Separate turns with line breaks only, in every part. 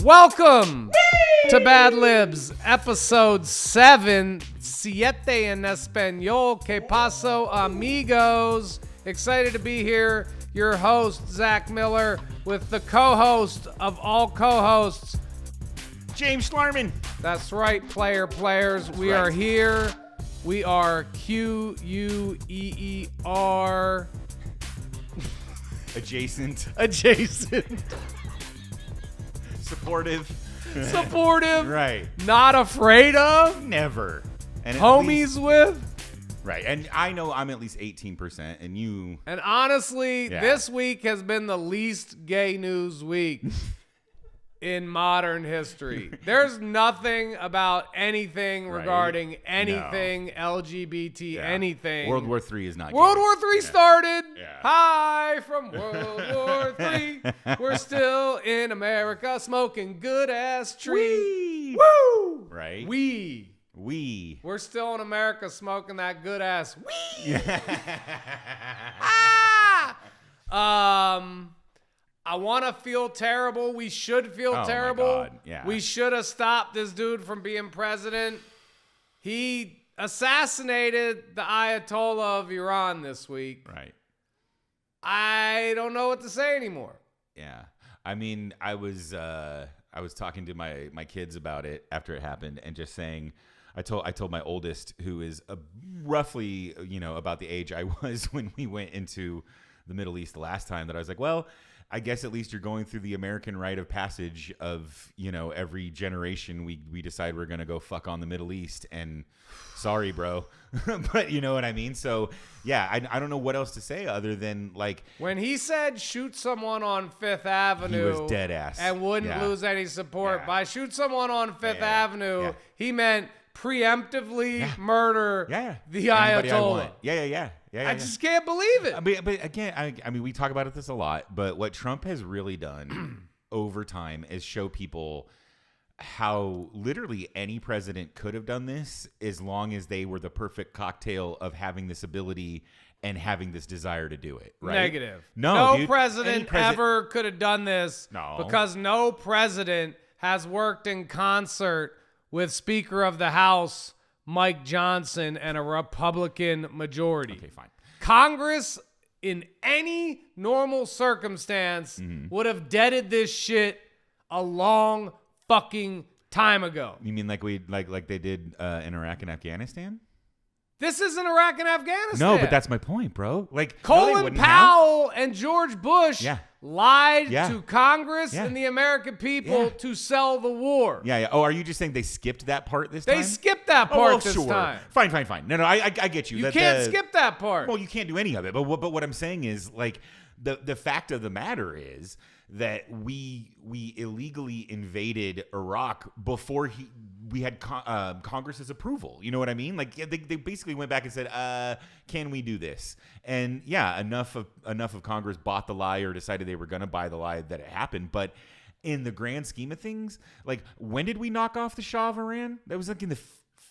Welcome to Bad Libs, episode 7, Siete en Español. Que paso, amigos? Excited to be here. Your host, Zach Miller, with the co-host of all co-hosts,
James Schlarmann.
That's right, players. We are here. We are Q-U-E-E-R.
Adjacent. Supportive.
Right. Not afraid of.
Never. And
homies with.
Right. And I know I'm at least 18%, and you.
And honestly, This week has been the least gay news week in modern history. There's nothing about anything regarding anything LGBT, anything.
World War III is not
World
gay.
War III started.
Yeah.
Hi from World War III. We're still in America smoking good ass tree. Woo!
Right.
We're still in America smoking that good ass weed. I want to feel terrible. We should feel terrible.
My God. Yeah.
We should have stopped this dude from being president. He assassinated the Ayatollah of Iran this week.
Right.
I don't know what to say anymore.
Yeah. I mean, I was talking to my kids about it after it happened, and just saying, I told my oldest, who is roughly, about the age I was when we went into the Middle East the last time, that I was like, well, I guess at least you're going through the American rite of passage of, every generation we decide we're going to go fuck on the Middle East, and sorry, bro. But you know what I mean? So yeah, I don't know what else to say other than, like,
when he said shoot someone on Fifth Avenue,
he was dead ass
and wouldn't lose any support. By shoot someone on Fifth Avenue, he meant preemptively murder the Ayatollah. I just can't believe it.
But again, I mean, we talk about this a lot, but what Trump has really done over time is show people how literally any president could have done this, as long as they were the perfect cocktail of having this ability and having this desire to do it. Right?
Negative.
No,
dude, president ever could have done this.
No.
Because no president has worked in concert with Speaker of the House Mike Johnson and a Republican majority.
Okay, fine.
Congress, in any normal circumstance, would have deaded this shit a long fucking time ago.
You mean like they did in Iraq and Afghanistan?
This isn't Iraq and Afghanistan.
No, but that's my point, bro. Like,
Colin Powell and George Bush lied to Congress and the American people to sell the war.
Yeah. Oh, are you just saying they skipped that part this time?
They skipped that part this time.
Fine. No, I get you.
You can't skip that part.
Well, you can't do any of it. But what I'm saying is, like, the fact of the matter is that we illegally invaded Iraq before we had Congress's approval. You know what I mean? Like, they basically went back and said, can we do this? And enough of Congress bought the lie, or decided they were going to buy the lie, that it happened. But in the grand scheme of things, like, when did we knock off the Shah of Iran? That was like in the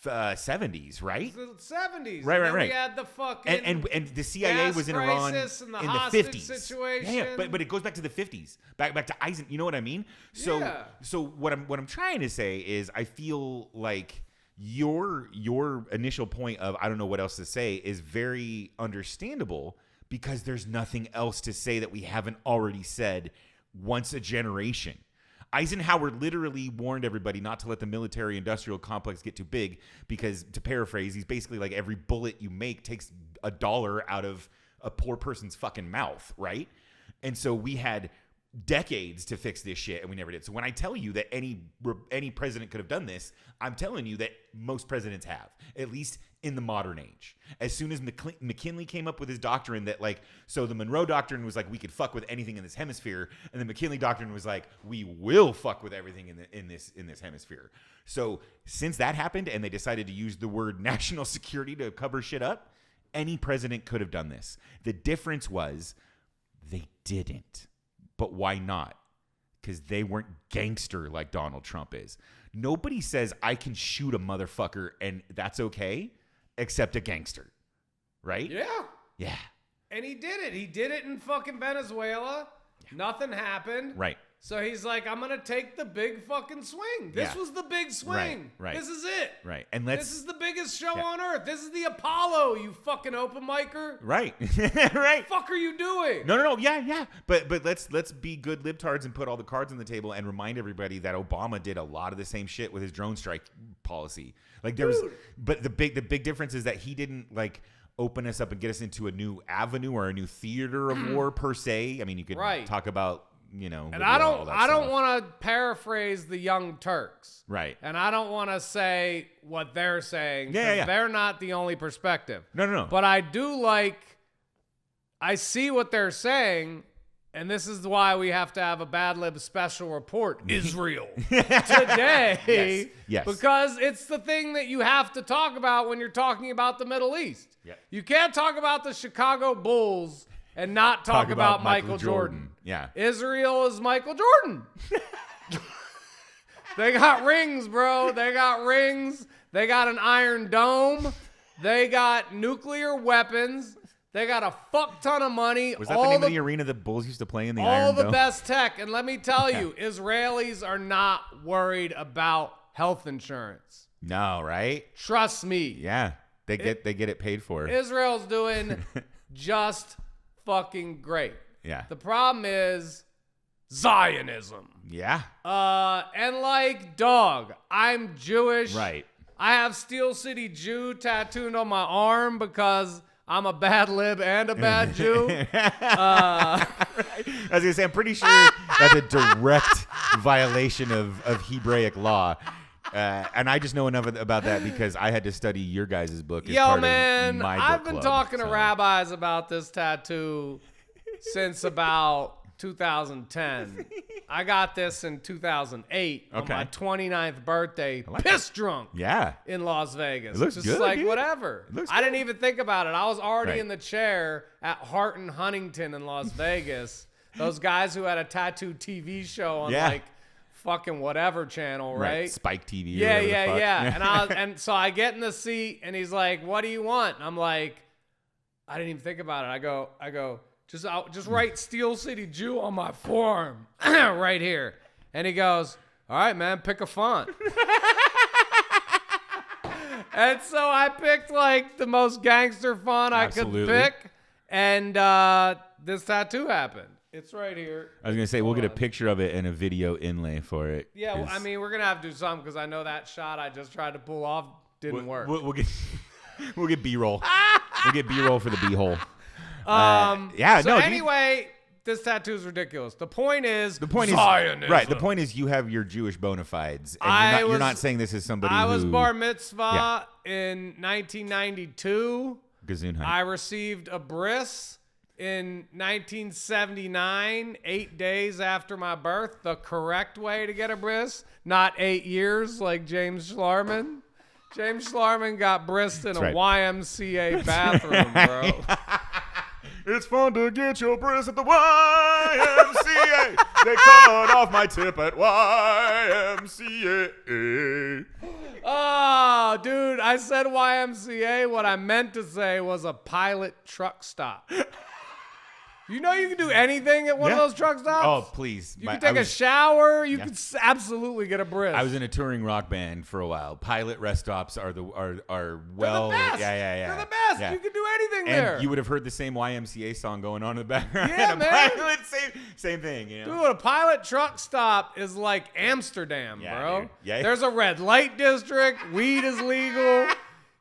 70s, right?
The 70s.
Right.
We had the fucking
and the CIA was in Iran in the 50s.
Situation.
Yeah, but it goes back to the 50s, back to Eisenhower. You know what I mean? So what I'm trying to say is, I feel like your initial point of I don't know what else to say is very understandable, because there's nothing else to say that we haven't already said once a generation. Eisenhower literally warned everybody not to let the military-industrial complex get too big, because, to paraphrase, he's basically like, every bullet you make takes $1 out of a poor person's fucking mouth, right? And so we had decades to fix this shit, and we never did. So when I tell you that any president could have done this, I'm telling you that most presidents have, at least in the modern age. As soon as McKinley came up with his doctrine that, like, so the Monroe Doctrine was like, we could fuck with anything in this hemisphere, and the McKinley Doctrine was like, we will fuck with everything in this hemisphere. So since that happened, and they decided to use the word national security to cover shit up, any president could have done this. The difference was they didn't. But why not? Because they weren't gangster like Donald Trump is. Nobody says I can shoot a motherfucker and that's okay, except a gangster. Right?
Yeah. And he did it. He did it in fucking Venezuela. Yeah. Nothing happened.
Right.
So he's like, I'm going to take the big fucking swing. This was the big swing.
Right.
This is it.
Right. And
this is the biggest show on earth. This is the Apollo, you fucking open micer.
Right. Right.
Fuck are you doing?
No. Yeah. But let's be good libtards and put all the cards on the table and remind everybody that Obama did a lot of the same shit with his drone strike policy. Like there was, but the big difference is that he didn't like open us up and get us into a new avenue or a new theater of war per se. I mean, you could talk about, you know,
and I don't want to paraphrase the Young Turks,
right?
And I don't want to say what they're saying,
yeah.
They're not the only perspective.
No.
But I see what they're saying, and this is why we have to have a Bad Lib special report. Israel today,
yes,
because it's the thing that you have to talk about when you're talking about the Middle East.
Yep.
You can't talk about the Chicago Bulls and not talk about Michael Jordan.
Yeah.
Israel is Michael Jordan. They got rings, bro. They got rings. They got an Iron Dome. They got nuclear weapons. They got a fuck ton of money.
Was that the name of the arena the Bulls used to play in, the Iron Dome?
All the best tech. And let me tell you, Israelis are not worried about health insurance.
No, right?
Trust me.
Yeah. They get it paid for.
Israel's doing just fucking great.
Yeah.
The problem is Zionism.
Yeah.
And like, dog, I'm Jewish.
Right.
I have Steel City Jew tattooed on my arm because I'm a bad lib and a bad Jew.
I was gonna say, I'm pretty sure that's a direct violation of Hebraic law. And I just know enough about that because I had to study your guys' book as part of my book
I've been
club,
talking to rabbis about this tattoo since about 2010. I got this in 2008 on my 29th birthday, piss drunk in Las Vegas.
It looks
just
good,
like
dude.
whatever. I didn't even think about it. I was already in the chair at Hart and Huntington in Las Vegas. Those guys who had a tattoo TV show on like fucking whatever channel, right?
Spike TV.
Yeah. And so I get in the seat and he's like, "What do you want?" And I'm like, I didn't even think about it. I go, just write Steel City Jew on my forearm right here. And he goes, "All right, man, pick a font." And so I picked like the most gangster font I could pick. And this tattoo happened. It's right here.
I was going to say, we'll get a picture of it and a video inlay for it.
Yeah, well, I mean, we're going to have to do something because I know that shot I just tried to pull off didn't work.
We'll get B-roll. We'll get B-roll for the B-hole.
Anyway, this tattoo is ridiculous. The point is Zionism.
Right. The point is you have your Jewish bona fides. And you're not saying this is somebody
I was bar mitzvah in 1992.
Gesundheit.
I received a bris in 1979, 8 days after my birth, the correct way to get a bris, not 8 years like James Schlarmann. James Schlarmann got brissed in a YMCA bathroom, bro.
It's fun to get your bris at the YMCA. They cut off my tip at YMCA.
Oh, dude, I said YMCA. What I meant to say was a pilot truck stop. You know you can do anything at one of those truck stops?
Oh, please.
You can take a shower. You can absolutely get a bris.
I was in a touring rock band for a while. Pilot rest stops are well.
They're the best.
Yeah.
They're the best.
Yeah.
You can do anything
and
there.
You would have heard the same YMCA song going on in the background.
Yeah, man.
Pilot, same thing. You know?
Dude, a pilot truck stop is like Amsterdam, bro.
Dude. Yeah.
There's a red light district. Weed is legal.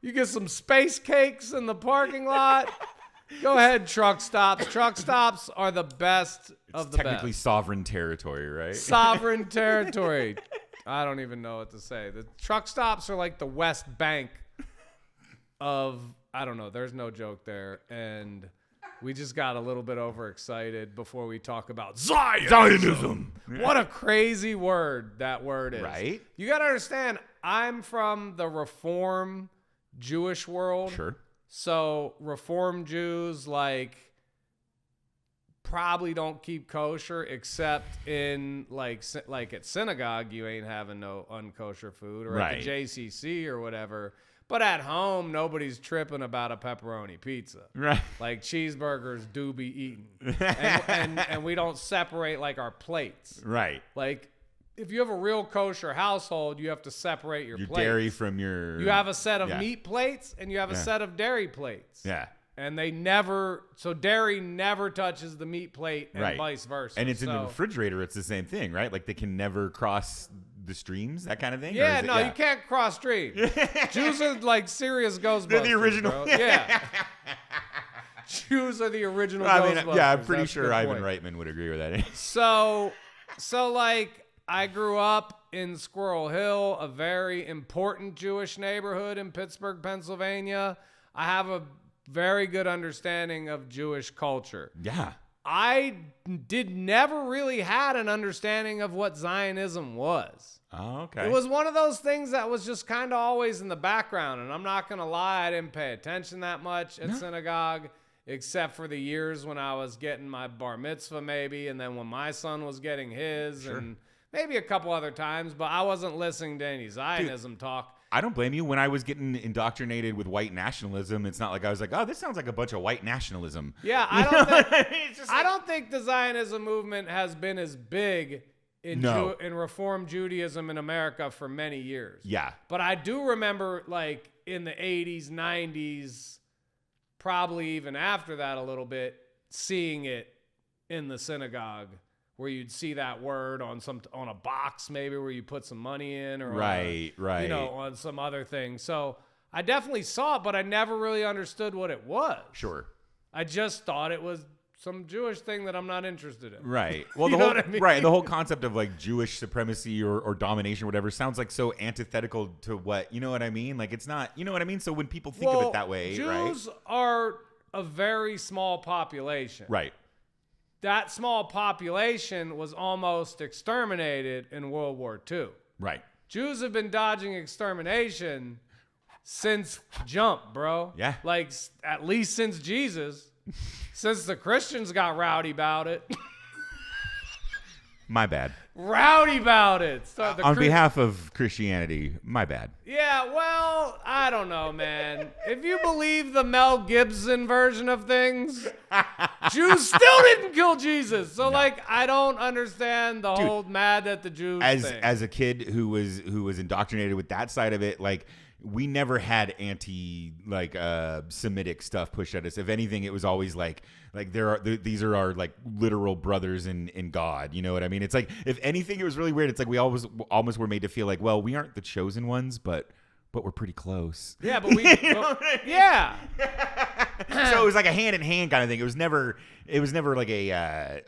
You get some space cakes in the parking lot. Go ahead, truck stops. Truck stops are the best of the best.
Technically sovereign territory, right?
Sovereign territory. I don't even know what to say. The truck stops are like the West Bank of, I don't know. There's no joke there. And we just got a little bit overexcited before we talk about Zionism. What a crazy word that word is.
Right?
You got to understand, I'm from the Reform Jewish world.
Sure.
So Reform Jews probably don't keep kosher except in like at synagogue you ain't having no unkosher food or at the JCC or whatever. But at home, nobody's tripping about a pepperoni pizza.
Right.
Like cheeseburgers do be eaten. And we don't separate like our plates.
Right.
Like if you have a real kosher household, you have to separate your plates.
Dairy from your...
You have a set of meat plates and you have a set of dairy plates.
Yeah.
And so dairy never touches the meat plate and vice versa.
And it's in the refrigerator, it's the same thing, right? Like they can never cross the streams, that kind of thing?
Yeah, no, you can't cross streams. Jews are like serious Ghostbusters.
They're the original.
Bro. Yeah. Jews are the original Ghostbusters.
Yeah, I'm pretty sure Ivan Reitman would agree with that.
So like, I grew up in Squirrel Hill, a very important Jewish neighborhood in Pittsburgh, Pennsylvania. I have a very good understanding of Jewish culture.
Yeah.
I never really had an understanding of what Zionism was.
Oh, okay.
It was one of those things that was just kind of always in the background. And I'm not going to lie, I didn't pay attention that much at synagogue, except for the years when I was getting my bar mitzvah maybe, and then when my son was getting his, and maybe a couple other times, but I wasn't listening to any Zionism talk.
I don't blame you. When I was getting indoctrinated with white nationalism, it's not like I was like, oh, this sounds like a bunch of white nationalism.
Yeah, I don't think the Zionism movement has been as big in Reform Judaism in America for many years.
Yeah.
But I do remember, like, in the 80s, 90s, probably even after that a little bit, seeing it in the synagogue, where you'd see that word on a box maybe where you put some money in, or
right,
you know, on some other thing. So I definitely saw it, but I never really understood what it was.
Sure.
I just thought it was some Jewish thing that I'm not interested in.
Right. Well, the whole concept of like Jewish supremacy or domination or whatever sounds like so antithetical to what, you know what I mean? Like it's not, you know what I mean? So when people think of it that way,
Jews are a very small population.
Right.
That small population was almost exterminated in World War II.
Right.
Jews have been dodging extermination since jump, bro.
Yeah.
Like, at least since Jesus. Since the Christians got rowdy about it.
My bad.
Rowdy about it.
On behalf of Christianity, my bad.
Yeah, well, I don't know, man. If you believe the Mel Gibson version of things, Jews still didn't kill Jesus. So, like, I don't understand the whole mad at the Jews thing.
As a kid who was indoctrinated with that side of it, like, we never had Semitic stuff pushed at us. If anything, it was always like these are our like literal brothers in God. You know what I mean? It's like, if anything, it was really weird. It's like we almost were made to feel like, well, we aren't the chosen ones, but we're pretty close.
Yeah, but yeah.
So it was like a hand in hand kind of thing. It was never like a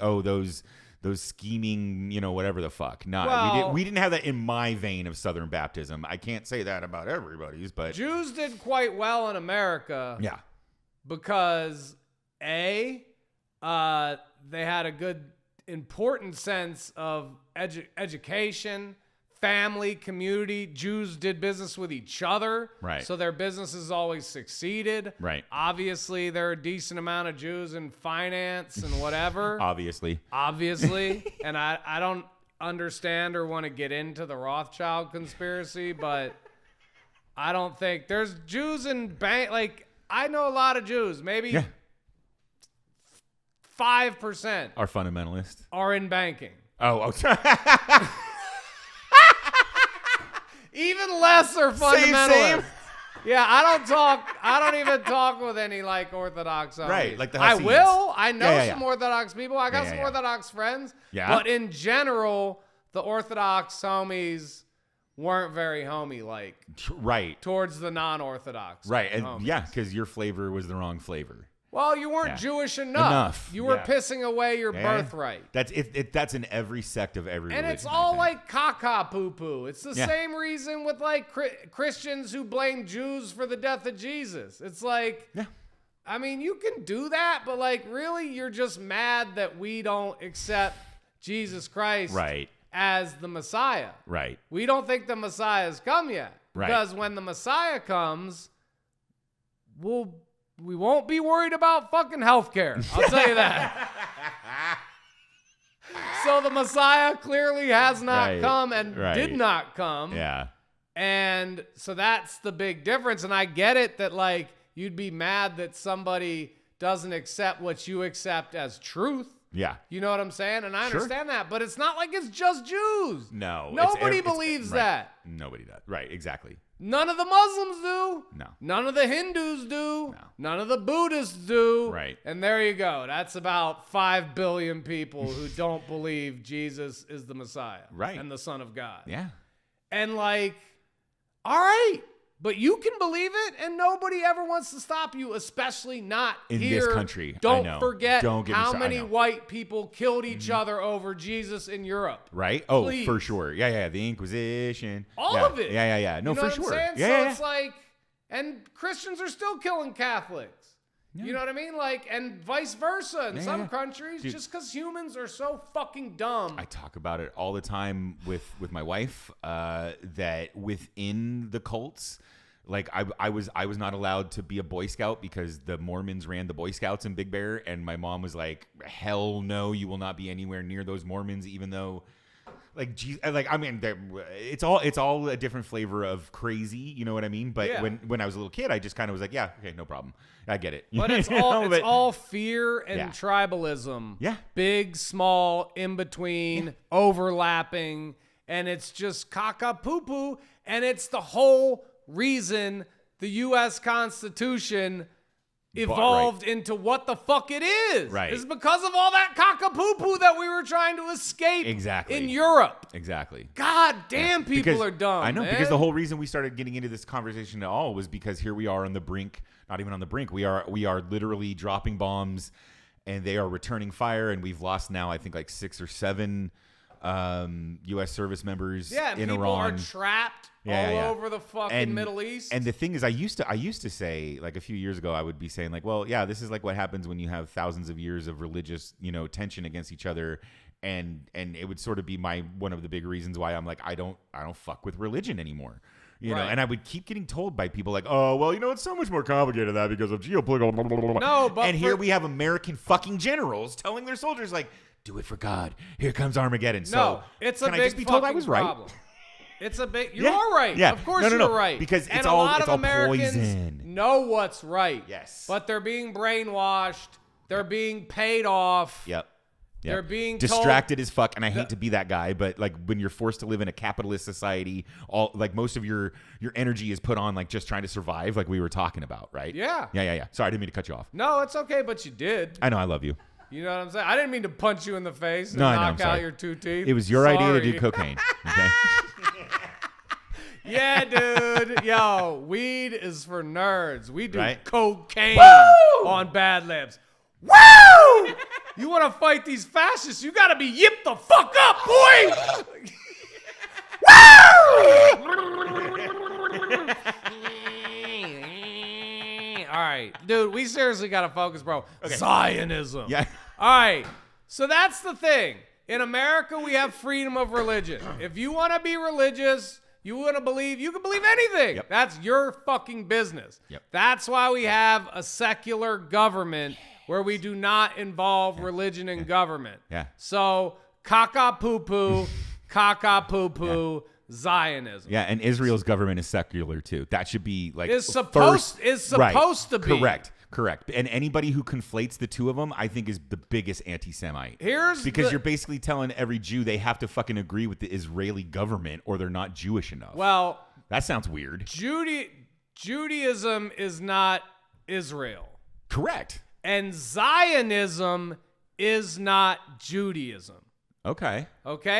those scheming, you know, whatever the fuck. We didn't have that in my vein of Southern Baptism. I can't say that about everybody's, but
Jews did quite well in America.
Yeah.
Because they had a good, important sense of education, family, community. Jews did business with each other.
Right.
So their businesses always succeeded.
Right.
Obviously, there are a decent amount of Jews in finance and whatever.
Obviously.
And I don't understand or want to get into the Rothschild conspiracy, but I don't think there's Jews in bank. Like, I know a lot of Jews, maybe 5%
are fundamentalists,
are in banking.
Oh.
Even less are fundamentalists.
Same.
Yeah, I don't even talk with any like Orthodox homies.
Right, like the
I
Hasids.
will. I know some Orthodox people. I got some Orthodox friends.
Yeah.
But in general, the Orthodox homies weren't very homie-like.
Right.
Towards the non-Orthodox.
Right, and
homies.
because your flavor was the wrong flavor.
Well, you weren't Jewish enough. You were pissing away your birthright.
That's it. That's in every sect of every religion.
And it's all like caca poo-poo. It's the same reason with like Christians who blame Jews for the death of Jesus. It's like, I mean, you can do that, but like, really, you're just mad that we don't accept Jesus Christ as the Messiah.
Right.
We don't think the Messiah's come yet.
Right.
Because when the Messiah comes, we won't be worried about fucking healthcare. I'll tell you that. So the Messiah clearly has not come and did not come.
Yeah.
And so that's the big difference. And I get it that like you'd be mad that somebody doesn't accept what you accept as truth.
Yeah.
You know what I'm saying? And I understand that, but it's not like it's just Jews.
No.
Nobody believes that.
Nobody does. Right. Exactly.
None of the Muslims do.
No.
None of the Hindus do.
No.
None of the Buddhists do.
Right.
And there you go. That's about 5 billion people who don't believe Jesus is the Messiah.
Right.
And the Son of God.
Yeah.
And like, all right. But you can believe it, and nobody ever wants to stop you, especially not
in
here.
this country.
Don't
I know.
forget
Don't get
how
me
many white people killed each other over Jesus in Europe.
Right? Oh,
Please.
for sure. Yeah. The Inquisition.
All of it.
Yeah. No,
you know
for
what
sure.
I'm saying?
Yeah.
So it's like, and Christians are still killing Catholics. Yeah. You know what I mean? Like, and vice versa in some countries,
Dude,
just because humans are so fucking dumb.
I talk about it all the time with my wife, that within the cults, like I was not allowed to be a Boy Scout because the Mormons ran the Boy Scouts in Big Bear, and my mom was like, hell no, you will not be anywhere near those Mormons, even though I mean, it's all a different flavor of crazy, you know what I mean? But when I was a little kid, I just kind of was like, yeah, okay, no problem, I get it.
But it's all fear and tribalism.
Yeah,
big, small, in between, overlapping, and it's just caca poo poo, and it's the whole reason the U.S. Constitution evolved into what the fuck it is.
Right.
It's because of all that cockapoo-poo that we were trying to escape in Europe.
Exactly.
God damn, people are dumb.
I know,
man.
because the whole reason we started getting into this conversation at all was because here we are on the brink, not even on the brink. We are literally dropping bombs, and they are returning fire, and we've lost now, I think, like 6 or 7 U.S. service members in
people
Iran.
Are trapped all over the fucking Middle East.
And the thing is, I used to say, like a few years ago, I would be saying like, well, yeah, this is like what happens when you have thousands of years of religious, tension against each other. And it would sort of be one of the big reasons why I'm like, I don't fuck with religion anymore. You know, and I would keep getting told by people like, oh, well, it's so much more complicated than that because of geopolitical. Blah, blah, blah, blah.
No, but
here we have American fucking generals telling their soldiers like, do it for God. Here comes Armageddon.
No, it's a big
I just be told I was
problem.
Right?
It's a big. You are right.
Yeah.
Of course
you're
right.
Because
and
it's
a
all
lot of Americans
poison.
Know what's right.
Yes.
But they're being brainwashed. They're being paid off.
Yep.
They're being
distracted as fuck, and I hate to be that guy, but like when you're forced to live in a capitalist society, most of your energy is put on like just trying to survive, like we were talking about, right?
Yeah.
Sorry, I didn't mean to cut you off.
No, it's okay, but you did.
I know, I love you.
You know what I'm saying? I didn't mean to punch you in the face and
knock
out your 2 teeth.
It was your idea to do cocaine. Okay.
Yeah, dude. Yo, weed is for nerds. We do cocaine on Bad Libs. Woo! You want to fight these fascists? You got to be yipped the fuck up, boy! Woo! All right, dude, we seriously got to focus, bro. Okay. Zionism.
Yeah.
All right, so that's the thing. In America, we have freedom of religion. If you want to be religious, you want to believe, you can believe anything.
Yep.
That's your fucking business.
Yep.
That's why we have a secular government where we do not involve religion in government.
Yeah.
So, caca-poo-poo, caca-poo-poo, Zionism.
Yeah, and Israel's government is secular too. That should be like
is supposed to be.
Correct. And anybody who conflates the two of them, I think, is the biggest anti-Semite. Because you're basically telling every Jew they have to fucking agree with the Israeli government or they're not Jewish enough.
Well,
that sounds weird.
Judaism is not Israel.
Correct.
And Zionism is not Judaism.
Okay,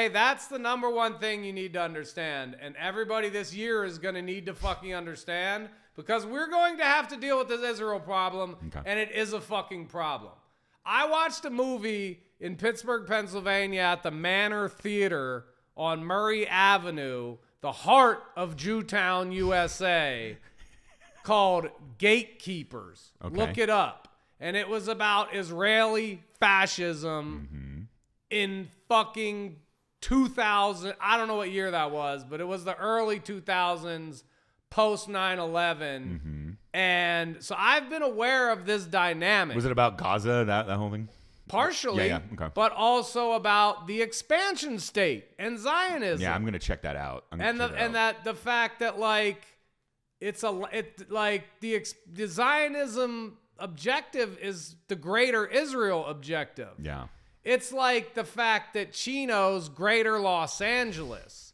that's the number one thing you need to understand. And everybody this year is going to need to fucking understand because we're going to have to deal with this Israel problem, and it is a fucking problem. I watched a movie in Pittsburgh, Pennsylvania at the Manor Theater on Murray Avenue, the heart of Jewtown, USA, called Gatekeepers.
Okay.
Look it up. And it was about Israeli fascism in fucking 2000. I don't know what year that was, but it was the early 2000s, post 9/11. And so I've been aware of this dynamic.
Was it about Gaza, that whole thing?
partially,
Okay.
but also about the expansion state and Zionism.
Yeah, I'm gonna check that out.
The fact that like the Zionism objective is the greater Israel objective.
Yeah.
It's like the fact that Chino's greater Los Angeles.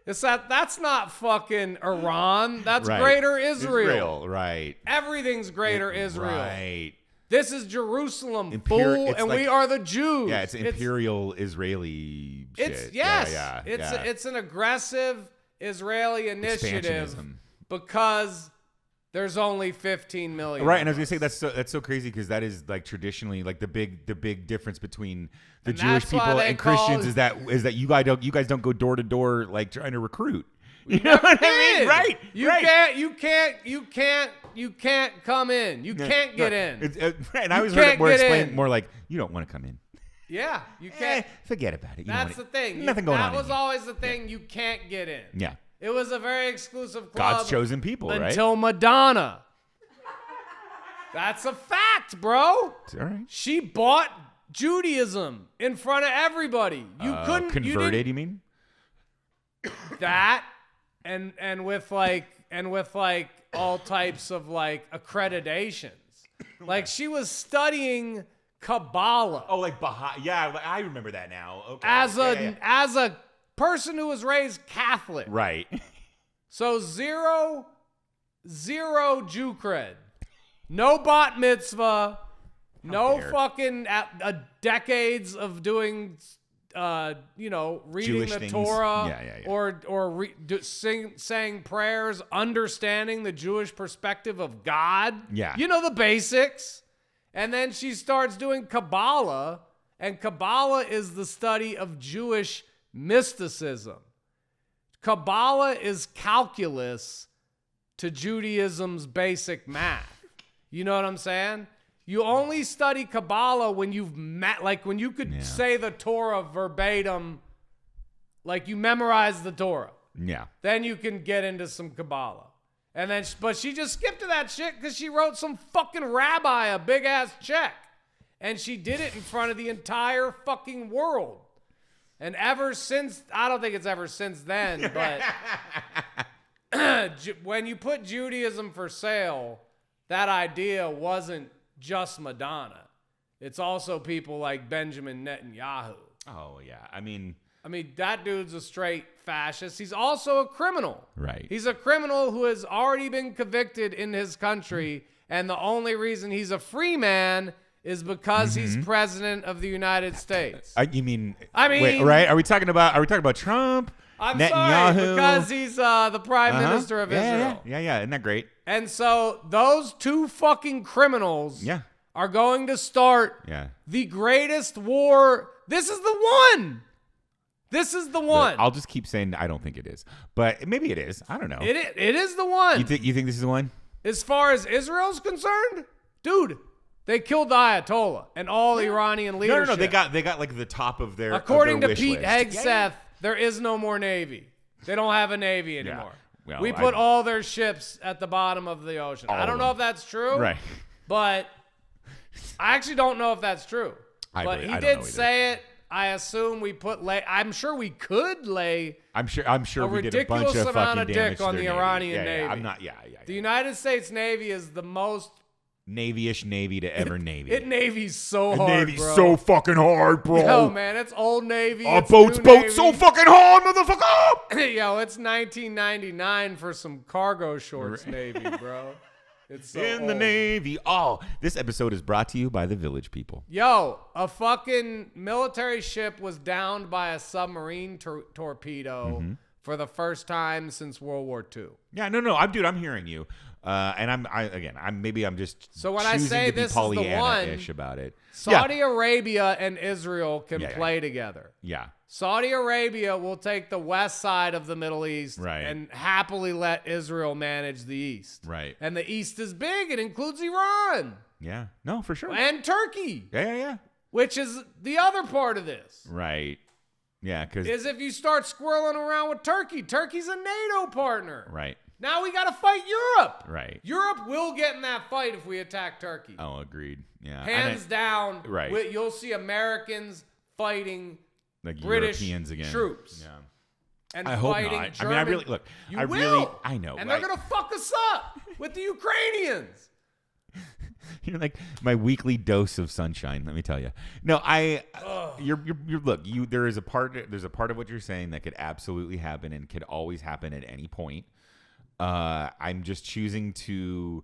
It's that's not fucking Iran. That's greater Israel.
Right.
Everything's greater Israel.
Right.
This is Jerusalem, fool, and we are the Jews.
Yeah, it's imperial Israeli shit.
Yes. It's an aggressive Israeli initiative because there's only 15 million.
Right, and I was gonna say that's so crazy because that is like traditionally like the big difference between the Jewish people and Christians is that you guys don't go door to door like trying to recruit. You know what I mean? Right. You can't come in. You can't get in. And I always heard it more explained more like you don't want to come in.
Yeah, you can't.
Forget about it.
That's the thing.
Nothing going on.
That was always the thing. You can't get in.
Yeah.
It was a very exclusive club.
God's chosen people, right?
Until Madonna. That's a fact, bro.
All right.
She bought Judaism in front of everybody. You couldn't
converted. You mean
that, and with like all types of like accreditations. Like she was studying Kabbalah.
Oh, like Baha'i. Yeah, I remember that now. Okay.
As a person who was raised Catholic.
Right. So
zero Jew cred. No bat mitzvah. No fucking decades of doing, reading
Jewish
the
things.
Torah.
Yeah.
Or saying prayers, understanding the Jewish perspective of God.
Yeah.
You know the basics. And then she starts doing Kabbalah. And Kabbalah is the study of Jewish mysticism. Kabbalah is calculus to Judaism's basic math. You know what I'm saying? You only study Kabbalah when you've met, like when you could say the Torah verbatim, like you memorize the Torah.
Yeah.
Then you can get into some Kabbalah. And then, but she just skipped to that shit because she wrote some fucking rabbi a big ass check. And she did it in front of the entire fucking world. And ever since, I don't think it's ever since then, but when you put Judaism for sale, that idea wasn't just Madonna. It's also people like Benjamin Netanyahu.
Oh, yeah. I mean,
that dude's a straight fascist. He's also a criminal.
Right.
He's a criminal who has already been convicted in his country, and the only reason he's a free man is because he's president of the United States.
Wait, right? Are we talking about Trump?
I'm
Netanyahu?
sorry, because he's the prime minister of Israel.
Yeah. Isn't that great?
And so those two fucking criminals are going to start the greatest war. This is the one. This is the one.
Look, I'll just keep saying I don't think it is, but maybe it is. I don't know.
It is the one.
You think this is the one?
As far as Israel's concerned, dude, they killed the Ayatollah and all Iranian leadership.
No. They got like the top of their.
According
of their
to
wish
Pete
list.
Hegseth, there is no more Navy. They don't have a Navy anymore.
Well,
we put all their ships at the bottom of the ocean. I don't know if that's true.
Right.
But I actually don't know if that's true. But he did say it. I assume we put I'm sure we could lay.
I'm sure we did a bunch
ridiculous
of
amount
fucking
of
damage
dick
to
on
their
the Iranian Navy.
I'm not. Yeah.
The United States Navy is the most
Navy-ish Navy to ever Navy.
It Navy's so hard,
Navy's
bro.
so fucking hard, bro.
Yo, man, it's old Navy.
Our boat's so fucking hard, motherfucker.
Yo, it's 1999 for some cargo shorts Navy, bro. It's so
in
old.
the Navy. Oh, this episode is brought to you by the Village People.
Yo, a fucking military ship was downed by a submarine torpedo for the first time since World War II.
Yeah, no, I'm hearing you. And I'm just
so when I say
to be
this is the one
Pollyanna-ish about it.
Saudi Arabia and Israel can play together.
Yeah.
Saudi Arabia will take the west side of the Middle East and happily let Israel manage the east.
Right.
And the east is big. It includes Iran.
Yeah. No, for sure.
And Turkey.
Yeah.
Which is the other part of this.
Right. Yeah, because
is if you start squirreling around with Turkey. Turkey's a NATO partner.
Right.
Now we got to fight Europe.
Right.
Europe will get in that fight if we attack Turkey.
Oh, agreed. Yeah.
Hands down.
Right.
You'll see Americans fighting
like
British
Europeans again.
troops.
Yeah.
And
I hope
fighting
not.
German.
I mean, I really look.
You
I
will.
really. I know.
And they're gonna fuck us up with the Ukrainians.
You're like my weekly dose of sunshine. Let me tell you. No, you're look. There is a part. There's a part of what you're saying that could absolutely happen and could always happen at any point. I'm just choosing to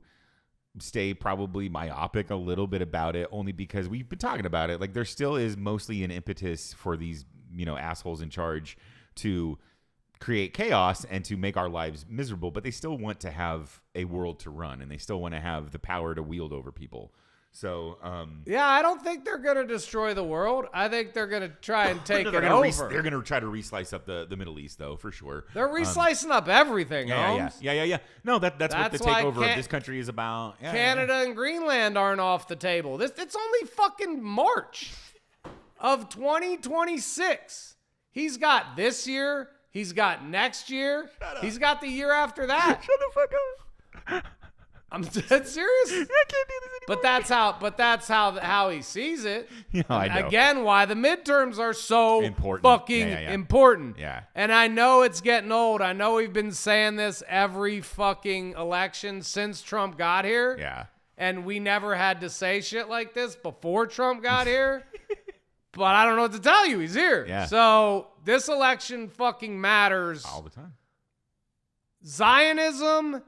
stay probably myopic a little bit about it, only because we've been talking about it. Like there still is mostly an impetus for these, assholes in charge to create chaos and to make our lives miserable, but they still want to have a world to run and they still want to have the power to wield over people. So,
yeah, I don't think they're going to destroy the world. I think they're going to try and take it over.
They're going to try to reslice up the Middle East, though, for sure.
They're reslicing up everything, Holmes.
Yeah. No, that's what the takeover of this country is about. Yeah,
Canada and Greenland aren't off the table. It's only fucking March of 2026. He's got this year. He's got next year. He's got the year after that.
Shut the fuck up.
I'm dead serious.
I can't do this anymore.
But that's how he sees it.
Yeah, I know.
Again, why the midterms are so
important.
fucking important.
Yeah.
And I know it's getting old. I know we've been saying this every fucking election since Trump got here.
Yeah.
And we never had to say shit like this before Trump got here. But I don't know what to tell you. He's here.
Yeah.
So this election fucking matters.
All the time.
Zionism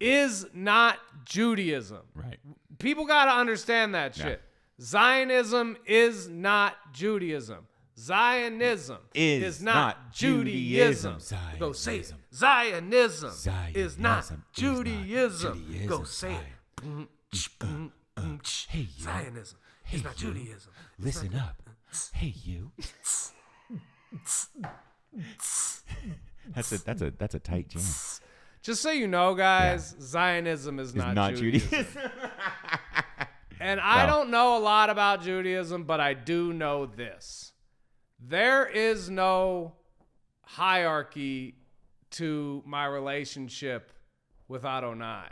is not Judaism.
Right.
People got to understand that shit.
Yeah.
Zionism is not Judaism. Zionism is not Judaism. Go say it. Zionism is not Judaism. Go say it.
Hey, you.
Zionism is not Judaism.
Listen up. Hey, you. That's a tight jam.
Just so you know, guys, Zionism is not Judaism. And I don't know a lot about Judaism, but I do know this. There is no hierarchy to my relationship with Adonai.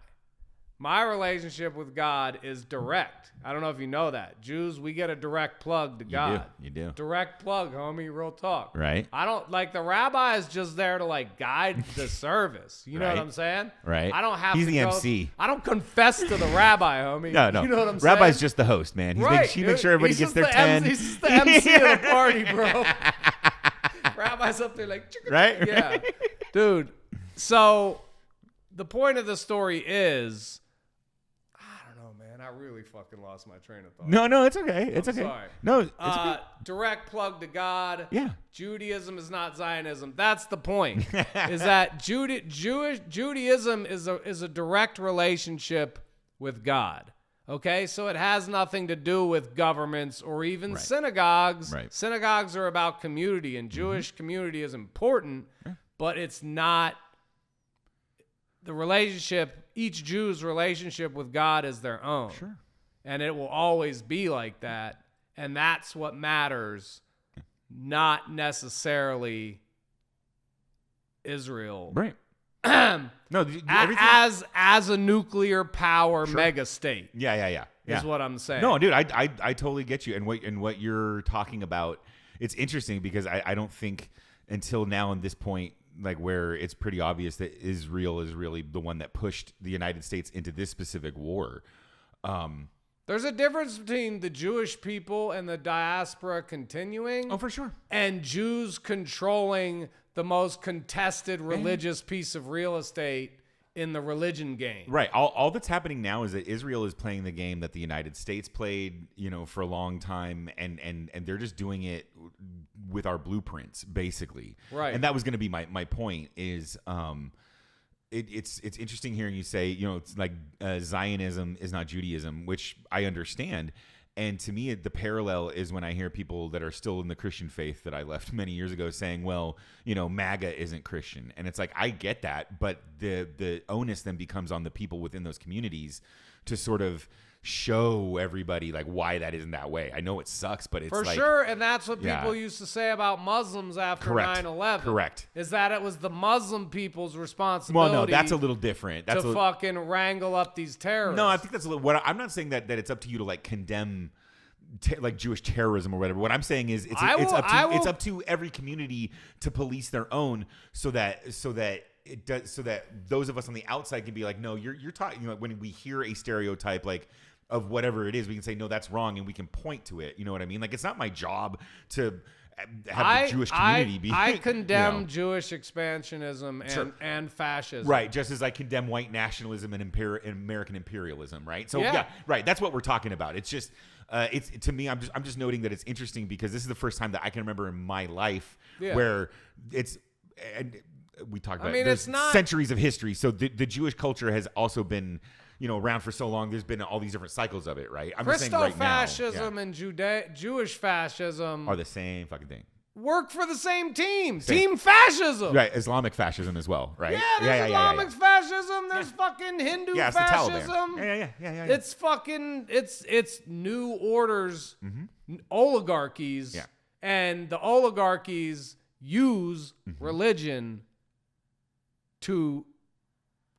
My relationship with God is direct. I don't know if you know that. Jews, we get a direct plug to God.
You do.
Direct plug, homie, real talk.
Right.
I don't, like, the rabbi is just there to, like, guide the service. You know what I'm saying?
Right.
I don't have
He's
to
the
go,
MC.
I don't confess to the rabbi, homie.
No.
You know what I'm saying?
Rabbi's just the host, man. He makes sure everybody gets their 10.
He's just the MC of the party, bro. Rabbi's up there like,
right?
Yeah. Dude, so the point of the story is, I really fucking lost my train of thought.
No, it's okay. It's okay.
Sorry.
No, it's okay.
Direct plug to God.
Yeah.
Judaism is not Zionism. That's the point. Is that Judaism is a direct relationship with God. Okay, so it has nothing to do with governments or even synagogues.
Right.
Synagogues are about community, and Jewish community is important, but it's not. The relationship, each Jew's relationship with God is their own.
Sure.
And it will always be like that. And that's what matters, not necessarily Israel.
Right.
No, as a nuclear power mega state.
Yeah.
Is what I'm saying.
No, dude, I totally get you. And what you're talking about, it's interesting because I don't think until now in this point, like where it's pretty obvious that Israel is really the one that pushed the United States into this specific war.
There's a difference between the Jewish people and the diaspora continuing.
Oh, for sure.
And Jews controlling the most contested religious piece of real estate in the religion game.
Right. All that's happening now is that Israel is playing the game that the United States played, for a long time, and they're just doing it with our blueprints, basically.
Right.
And that was going to be my point is it's interesting hearing you say, it's like Zionism is not Judaism, which I understand. And to me, the parallel is when I hear people that are still in the Christian faith that I left many years ago saying, well, MAGA isn't Christian. And it's like, I get that, but the onus then becomes on the people within those communities to sort of show everybody like why that isn't that way. I know it sucks, but it's
for
like,
sure. And that's what people used to say about Muslims after 9/11.
Correct.
Is that it was the Muslim people's responsibility.
Well, no, that's a little different. That's
to fucking wrangle up these terrorists.
No, I think that's a little. I'm not saying that it's up to you to like condemn like Jewish terrorism or whatever. What I'm saying is it's up to every community to police their own so that those of us on the outside can be like, no, you're talking, when we hear a stereotype like of whatever it is, we can say, no, that's wrong, and we can point to it. You know what I mean? Like, it's not my job to have the Jewish community be.
I condemn Jewish expansionism and fascism.
Right, just as I condemn white nationalism and American imperialism. Right. So yeah, right. That's what we're talking about. It's just, it's to me. I'm just noting that it's interesting because this is the first time that I can remember in my life where it's. And we talked about there's centuries of history. So the Jewish culture has also been, around for so long. There's been all these different cycles of it, right? I'm just saying right now,
Christo-fascism and Jewish fascism
are the same fucking thing.
Work for the same team. Team fascism.
Right. Islamic fascism as well, right?
Yeah, there's Islamic fascism. There's fucking Hindu fascism.
Yeah.
It's fucking, it's new orders, oligarchies, and the oligarchies use religion to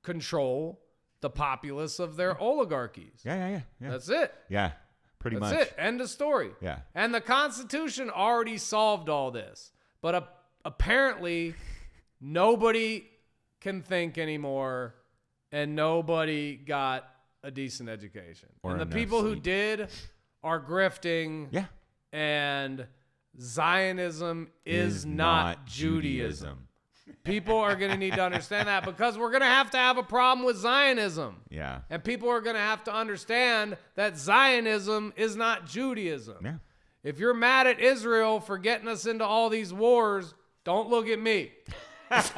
control the populace of their oligarchies.
Yeah.
That's it.
Yeah, pretty much.
That's it. End of story.
Yeah.
And the Constitution already solved all this. But apparently, nobody can think anymore, and nobody got a decent education. And the people who did are grifting.
Yeah.
And Zionism is not Judaism. People are going to need to understand that because we're going to have a problem with Zionism.
Yeah.
And people are going to have to understand that Zionism is not Judaism.
Yeah.
If you're mad at Israel for getting us into all these wars, don't look at me. That's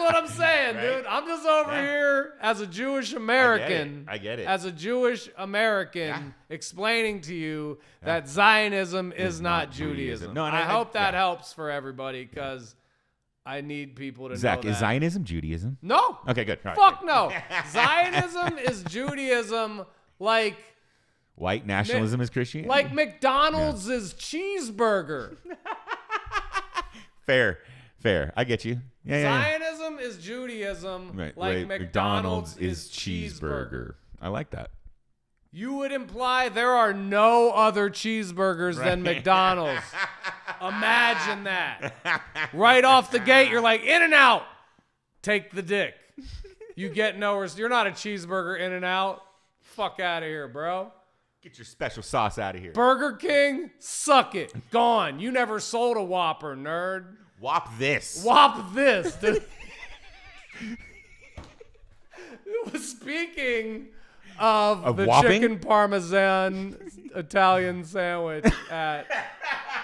what I'm saying, dude. I'm just over here as a Jewish American.
I get it.
As a Jewish American explaining to you that Zionism is not Judaism. No, and I hope that helps for everybody because I need people to know that.
Is Zionism Judaism?
No.
Okay, good. All right,
Fuck no. Zionism is Judaism like...
White nationalism is Christianity?
Like McDonald's is cheeseburger.
Fair. I get you.
Zionism is Judaism, like McDonald's is cheeseburger.
I like that.
You would imply there are no other cheeseburgers than McDonald's. Imagine that. Right off the gate, you're like, In-N-Out, take the dick. You get nowhere. You're not a cheeseburger In-N-Out. Fuck out of here, bro.
Get your special sauce out of here.
Burger King, suck it. Gone. You never sold a Whopper, nerd.
Whop this.
Whop this, dude. Speaking of the
whopping?
chicken parmesan Italian sandwich at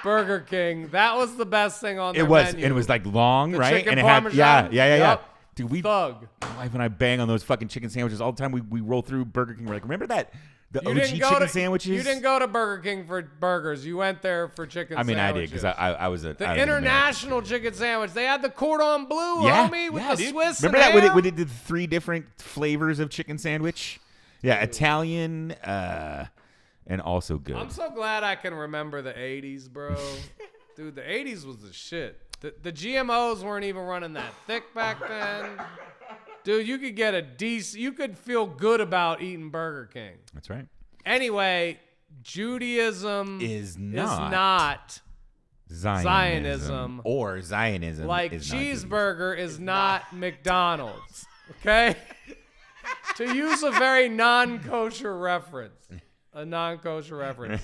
Burger King, that was the best thing on their menu.
And it was like long,
the
right?
Chicken
and it
parmesan.
Yeah. Dude,
Thug.
My wife and I bang on those fucking chicken sandwiches all the time. We roll through Burger King. We're like, remember that? The OG chicken sandwiches?
You didn't go to Burger King for burgers. You went there for chicken sandwiches.
I did because I was
the international chicken sandwich. They had the cordon bleu, homie, with the
dude.
Swiss.
Remember that when it did 3 different flavors of chicken sandwich? Yeah, Italian and also good.
I'm so glad I can remember the 80s, bro. Dude, the 80s was the shit. The GMOs weren't even running that thick back then. Dude, you could get you could feel good about eating Burger King.
That's right.
Anyway, Judaism
is
not Zionism.
Or Zionism
like
is
cheeseburger is not McDonald's. Okay? To use a very non-kosher reference.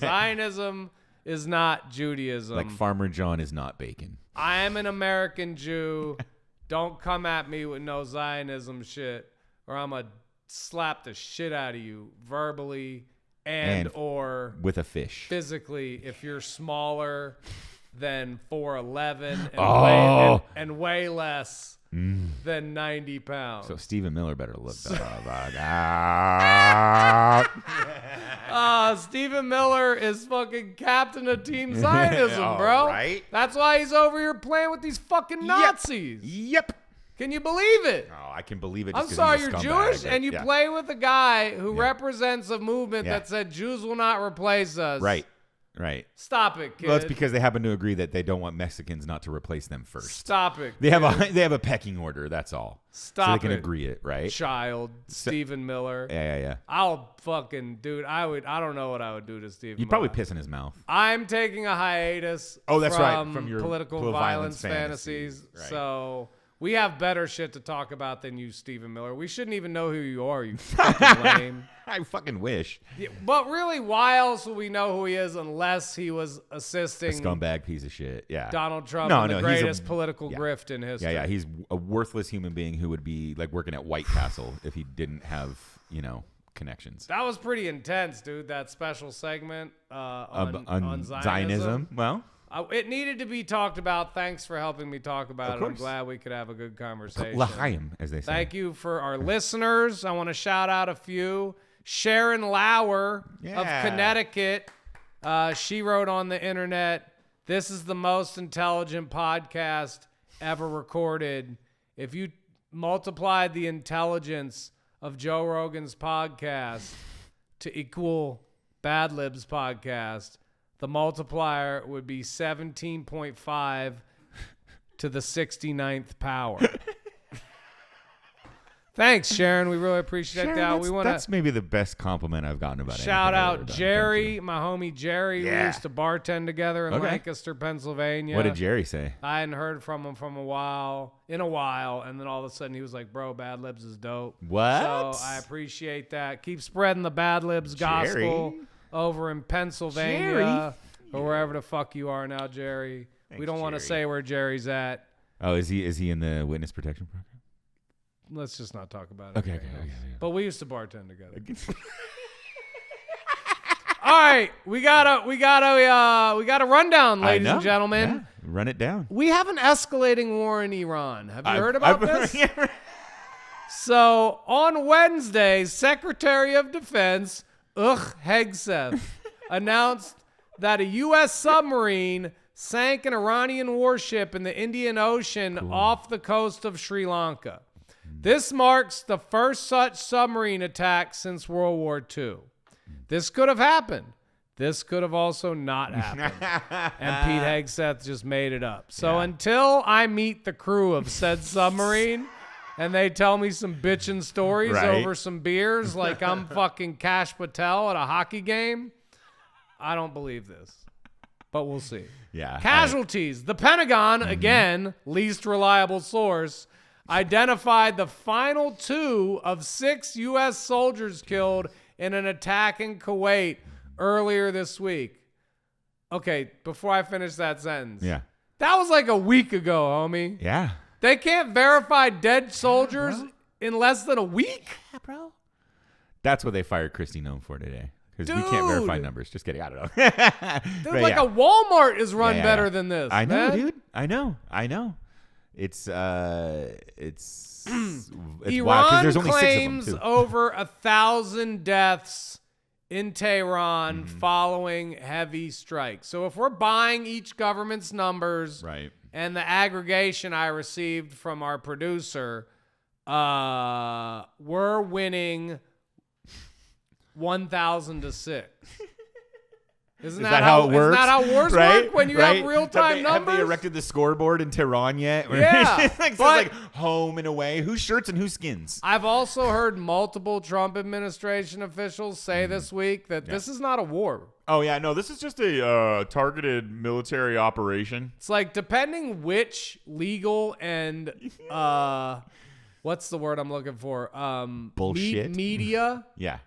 Zionism is not Judaism.
Like Farmer John is not bacon.
I am an American Jew. Don't come at me with no Zionism shit, or I'm going to slap the shit out of you verbally and or
with a fish.
Physically if you're smaller than 4'11" and way less than 90 pounds.
So Stephen Miller better look
Stephen Miller is fucking captain of Team Zionism, bro.
Right?
That's why he's over here playing with these fucking Nazis.
Yep.
Can you believe it?
Oh, I can believe it.
I'm
Just
sorry,
he's a
you're
scumbag,
Jewish,
but
and you
yeah.
play with a guy who
Yeah.
represents a movement
Yeah.
that said Jews will not replace us.
Right.
Stop it, kid.
Well, it's because they happen to agree that they don't want Mexicans not to replace them first.
Stop it.
They have a pecking order. That's all.
Stop
so they can
it.
agree it, right?
Child, Stephen Miller.
Yeah.
I'll fucking, dude. I don't know what I would do to Stephen.
You'd probably piss in his mouth.
I'm taking a hiatus.
Oh, that's
from
right. From your
political violence fantasies.
Right.
So we have better shit to talk about than you, Stephen Miller. We shouldn't even know who you are. You fucking lame.
I fucking wish.
Yeah, but really, why else would we know who he is unless he was assisting
A scumbag piece of shit. Yeah.
Donald Trump
No,
in the
no, he's a-
greatest political
yeah.
grift in history?
Yeah. He's a worthless human being who would be like working at White Castle if he didn't have, connections.
That was pretty intense, dude. That special segment on
Zionism. Well,
it needed to be talked about. Thanks for helping me talk about
Of
it.
course.
I'm glad we could have a good conversation.
l'chaim, as they say.
Thank you for our listeners. I want to shout out a few. Sharon Lauer of
Yeah.
Connecticut. She wrote on the internet, "This is the most intelligent podcast ever recorded. If you multiplied the intelligence of Joe Rogan's podcast to equal Bad Libs podcast, the multiplier would be 17.5 to the 69th power." Thanks, Sharon. We really appreciate that.
That's maybe the best compliment I've gotten about
shout
anything I've
out
ever done.
Jerry,
Thank you.
my homie Jerry. We
Yeah.
used to bartend together in
Okay.
Lancaster, Pennsylvania.
What did Jerry say?
I hadn't heard from him in a while, and then all of a sudden he was like, "Bro, Bad Libs is dope."
What?
So I appreciate that. Keep spreading the Bad Libs gospel over in Pennsylvania or wherever the fuck you are now, Jerry.
Thanks,
We don't want to
Jerry.
say where Jerry's at.
Oh, is he in the witness protection program?
Let's just not talk about it.
Okay.
But we used to bartend together. All right, we got a rundown, ladies and gentlemen.
Yeah. Run it down.
We have an escalating war in Iran. Have you heard about this? So on Wednesday, Secretary of Defense Hegseth announced that a U.S. submarine sank an Iranian warship in the Indian Ocean off the coast of Sri Lanka. This marks the first such submarine attack since World War II. This could have happened. This could have also not happened. And Pete Hegseth just made it up. So until I meet the crew of said submarine and they tell me some bitchin' stories over some beers like I'm fucking Kash Patel at a hockey game, I don't believe this. But we'll see.
Yeah.
Casualties. The Pentagon, again, least reliable source, identified the final 2 of 6 U.S. soldiers killed in an attack in Kuwait earlier this week. Okay, before I finish that sentence.
Yeah.
That was like a week ago, homie.
Yeah.
They can't verify dead soldiers in less than a week?
Yeah, bro. That's what they fired Kristi Noem for today. Because we
Dude.
can't verify numbers. Just kidding. I don't know.
Dude,
But
like
yeah.
a Walmart is run
Yeah.
better than this.
I know,
man.
dude. I know. It's wild because
Iran
there's only 6
claims
of them too.
over 1,000 deaths in Tehran following heavy strikes. So if we're buying each government's numbers
Right.
and the aggregation I received from our producer, we're winning 1,000-6. Isn't that how it works? Isn't that how wars work when you have real-time numbers?
Have they erected the scoreboard in Tehran yet?
Yeah,
It's
but-
like home and away. Whose shirts and whose skins?
I've also heard multiple Trump administration officials say this week that this is not a war.
Oh, yeah. No, this is just a targeted military operation.
It's like depending which legal and what's the word I'm looking for?
Bullshit.
Media
Yeah.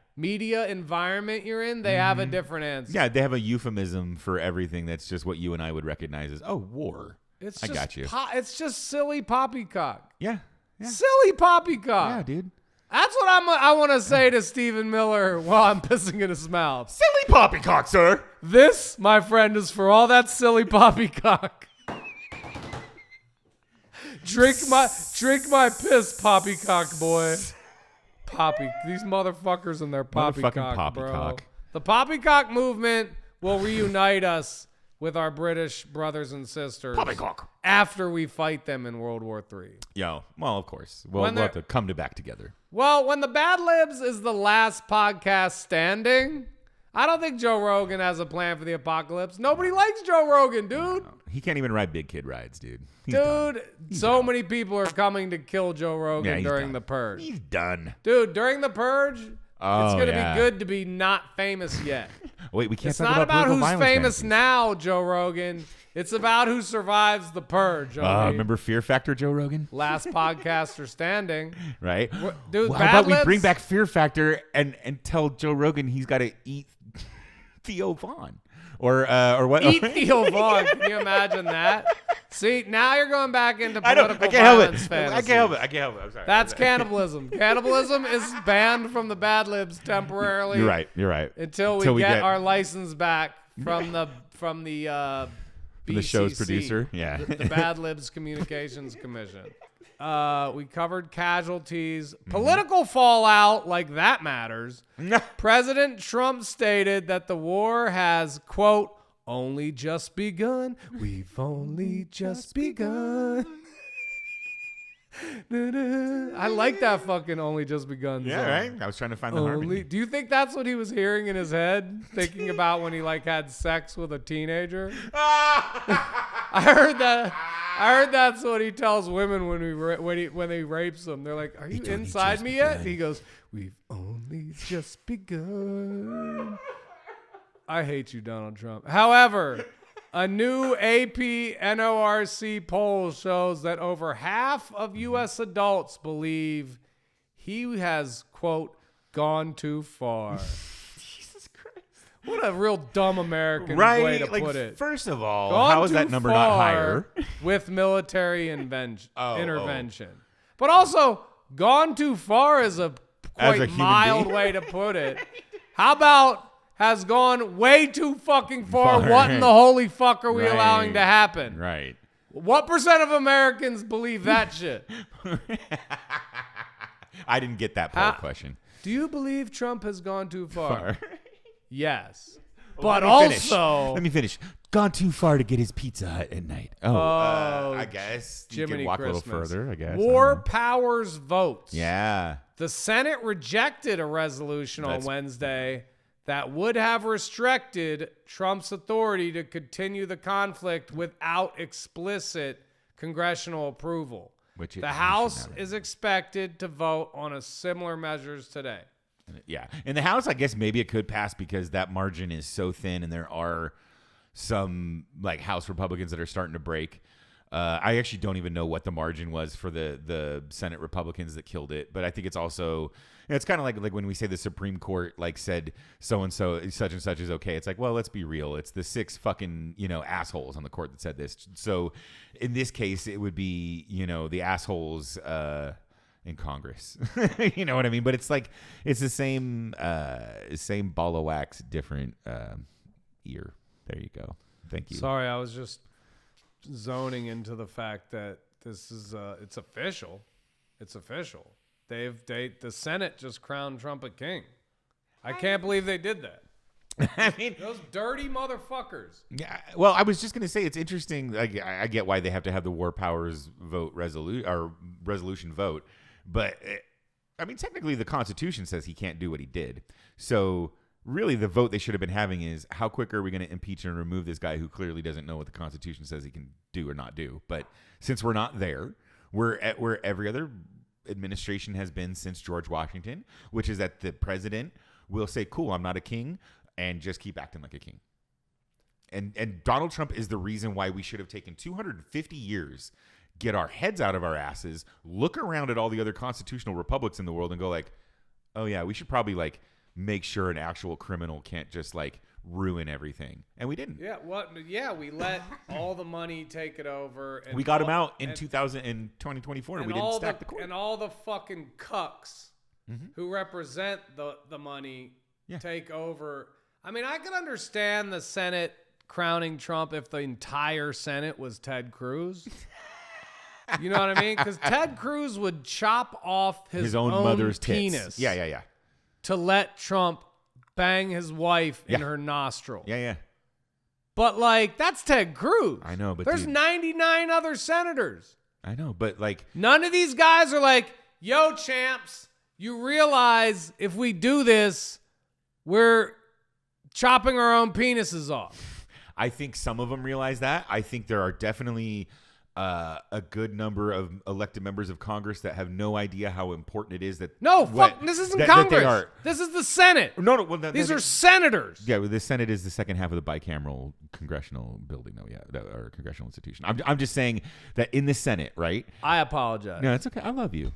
environment you're in, they have a different answer.
Yeah, they have a euphemism for everything that's just what you and I would recognize as, war.
It's
I
just
got you.
It's just silly poppycock.
Yeah.
Silly poppycock.
Yeah, dude.
That's what I want to say to Stephen Miller while I'm pissing in his mouth.
Silly poppycock, sir.
This, my friend, is for all that silly poppycock. Drink my piss, poppycock boy. These motherfuckers and their poppycock,
Motherfucking
bro.
poppycock.
The poppycock movement will reunite us with our British brothers and sisters
Poppycock.
after we fight them in World War III.
Yo, well, of course. We'll have to come back together.
Well, when the Bad Libs is the last podcast standing, I don't think Joe Rogan has a plan for the apocalypse. Nobody likes Joe Rogan, dude.
No, he can't even ride big kid rides, dude. He's
done. Many people are coming to kill Joe Rogan during the purge.
He's done.
Dude, during the purge, it's going to be good to be not famous yet.
Wait, we can't
It's
talk
not about who's famous
fantasies.
now, Joe Rogan. It's about who survives the purge.
Remember Fear Factor, Joe Rogan?
Last podcaster standing.
Right?
Dude,
how about we bring back Fear Factor and tell Joe Rogan he's got to eat Theo Vaughn? Or what?
Eat Theo Vaughn. Can you imagine that? See, now you're going back into
I
political
can't help
violence
it.
fantasies.
I can't help it. I'm sorry.
That's cannibalism. Cannibalism is banned from the Bad Libs temporarily.
You're right.
Until we get our license back from the BCC,
the show's producer. Yeah.
the Bad Libs Communications Commission. We covered casualties, political fallout, like that matters. President Trump stated that the war has, quote, only just begun. We've only just begun. I like that fucking only just begun song.
Yeah, right? I was trying to find the harmony.
Do you think that's what he was hearing in his head? Thinking about when he had sex with a teenager? I heard that's what he tells women when he rapes them. They're like, "Are you inside me yet?" He goes, "We've only just begun." I hate you, Donald Trump. However, a new AP NORC poll shows that over half of U.S. adults believe he has, quote, gone too far.
Jesus Christ.
What a real dumb American way to put it.
First of all,
Gone
how is
too
that number not
far
higher?
with military intervention.
Oh.
But also, gone too far is a
As a
quite
human
mild
being?
way to put it. How about has gone way too fucking far? What in the holy fuck are we allowing to happen?
Right.
What percent of Americans believe that shit?
I didn't get that poll question.
Do you believe Trump has gone too far? Yes.
Well,
But
let me finish. Gone too far to get his Pizza Hut at night. I guess you
Jiminy
can walk
Christmas.
a little further, I guess.
War powers votes.
Yeah.
The Senate rejected a resolution on Wednesday that would have restricted Trump's authority to continue the conflict without explicit congressional approval. The House is expected to vote on a similar measures today.
Yeah. In the House, I guess maybe it could pass because that margin is so thin and there are some House Republicans that are starting to break. I actually don't even know what the margin was for the Senate Republicans that killed it, but I think it's also it's kind of like when we say the Supreme Court said so and so such and such is okay. It's like, well, let's be real. It's the 6 fucking assholes on the court that said this. So in this case, it would be the assholes in Congress. You know what I mean? But it's it's the same ball of wax, different ear. There you go. Thank you.
Sorry, I was just zoning into the fact that this is it's official. It's official. The Senate just crowned Trump a king. I can't believe they did that.
I mean,
those dirty motherfuckers.
Yeah. Well, I was just gonna say it's interesting. I get why they have to have the war powers vote resolution vote, but I mean, technically, the Constitution says he can't do what he did. So really, the vote they should have been having is how quick are we going to impeach and remove this guy who clearly doesn't know what the Constitution says he can do or not do. But since we're not there, we're at where every other administration has been since George Washington, which is that the president will say, cool, I'm not a king, and just keep acting like a king. And Donald Trump is the reason why we should have taken 250 years, get our heads out of our asses, look around at all the other constitutional republics in the world and go oh yeah, we should probably make sure an actual criminal can't just ruin everything. And we didn't.
Yeah, we let all the money take it over. And
we got him out in 2024 and we didn't stack the court.
And all the fucking cucks who represent the money take over. I mean, I could understand the Senate crowning Trump if the entire Senate was Ted Cruz. You know what I mean? Because Ted Cruz would chop off his own mother's penis.
Tits. Yeah.
To let Trump bang his wife in her nostril.
Yeah.
But, like, that's Ted Cruz.
I know, but
there's 99 other senators.
I know, but, like...
None of these guys are like, yo, champs, you realize if we do this, we're chopping our own penises off.
I think some of them realize that. I think there are definitely a good number of elected members of Congress that have no idea how important it is that...
No, fuck, this isn't Congress. This is the Senate.
No. Well,
these are senators.
Yeah, well, the Senate is the second half of the bicameral congressional building, though. Yeah, or congressional institution. I'm just saying that in the Senate, right?
I apologize.
No, it's okay. I love you.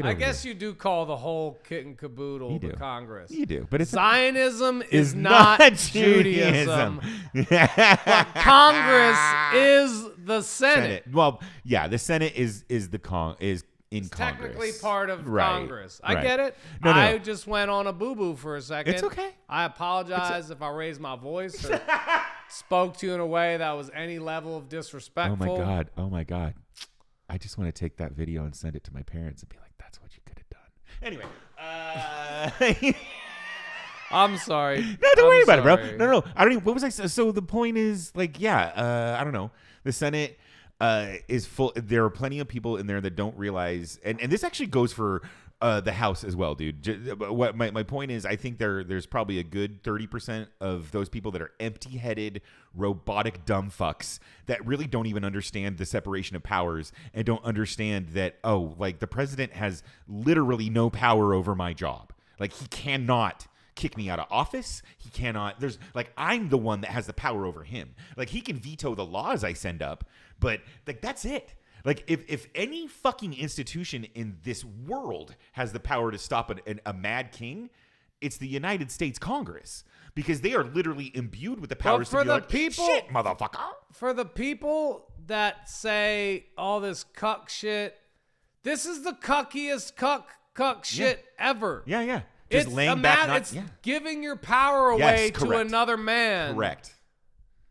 I guess you do call the whole kit and caboodle the Congress.
You do, but it's
Zionism is not Judaism. But Congress is the Senate.
Well, yeah, the Senate is in Congress.
Technically part of Congress. I
right.
get it.
No.
I just went on a boo-boo for a second.
It's okay.
I apologize if I raised my voice or spoke to you in a way that was any level of disrespectful.
Oh my God. I just want to take that video and send it to my parents and be like, that's what you could have done. Anyway.
I'm sorry.
No, don't worry about it, bro. No. I don't even, what was I saying? So the point is, like, I don't know. The Senate is full. There are plenty of people in there that don't realize, and this actually goes for the House as well, dude. What my point is, I think there's probably a good 30% of those people that are empty-headed, robotic dumb fucks that really don't even understand the separation of powers and don't understand that, oh, like the president has literally no power over my job. Like he cannot kick me out of office. He cannot. There's like I'm the one that has the power over him. Like he can veto the laws I send up, but like that's it. Like, if any fucking institution in this world has the power to stop a mad king, it's the United States Congress. Because they are literally imbued with the powers to be like, shit, motherfucker.
For the people that say all this cuck shit, this is the cuckiest cuck shit ever.
Yeah.
Just it's laying back. It's giving your power away to another man.
Correct.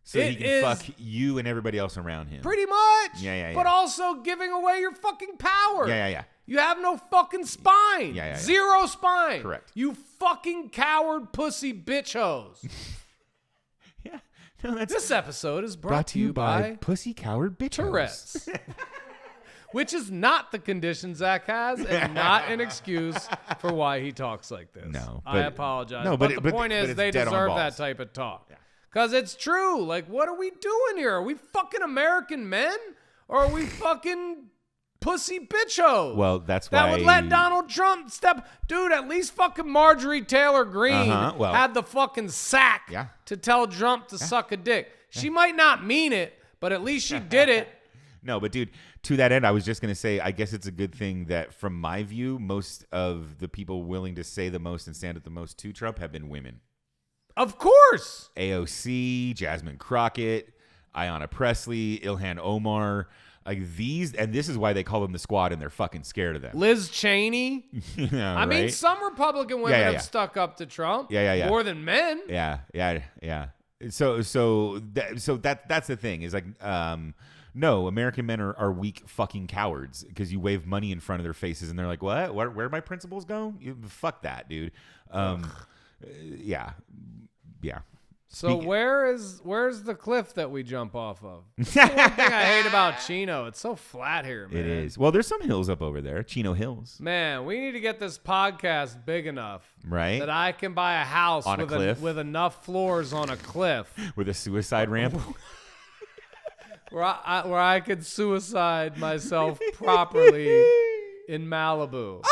So he can fuck you and everybody else around him.
Pretty much.
Yeah.
But also giving away your fucking power.
Yeah.
You have no fucking spine.
Yeah.
Zero spine.
Correct.
You fucking coward pussy bitch hoes.
Yeah. No,
this episode is brought to you by
Pussy Coward Bitch
Tourette's. Which is not the condition Zach has and not an excuse for why he talks like this.
No.
I apologize.
No,
but the point is they deserve that type of talk.
Yeah.
Because it's true. Like, what are we doing here? Are we fucking American men? Or are we fucking pussy bitchos?
Well, that's why...
That would let Donald Trump step... Dude, at least fucking Marjorie Taylor Greene had the fucking sack to tell Trump to suck a dick. She might not mean it, but at least she did it.
No, but dude, to that end, I was just going to say, I guess it's a good thing that from my view, most of the people willing to say the most and stand up the most to Trump have been women.
Of course.
AOC, Jasmine Crockett, Ayanna Pressley, Ilhan Omar, like these, and this is why they call them the squad and they're fucking scared of them.
Liz Cheney. I mean, some Republican women have stuck up to Trump.
Yeah.
More than men.
Yeah. So that's the thing is like, no, American men are weak fucking cowards because you wave money in front of their faces and they're like, what? Where my principles go? Fuck that, dude. Yeah.
So where's the cliff that we jump off of? That's the one thing I hate about Chino. It's so flat here, man.
It is. Well, there's some hills up over there. Chino Hills.
Man, we need to get this podcast big enough.
Right.
That I can buy a house
on a cliff
with enough floors on a cliff.
With a suicide ramp.
where I could suicide myself properly in Malibu.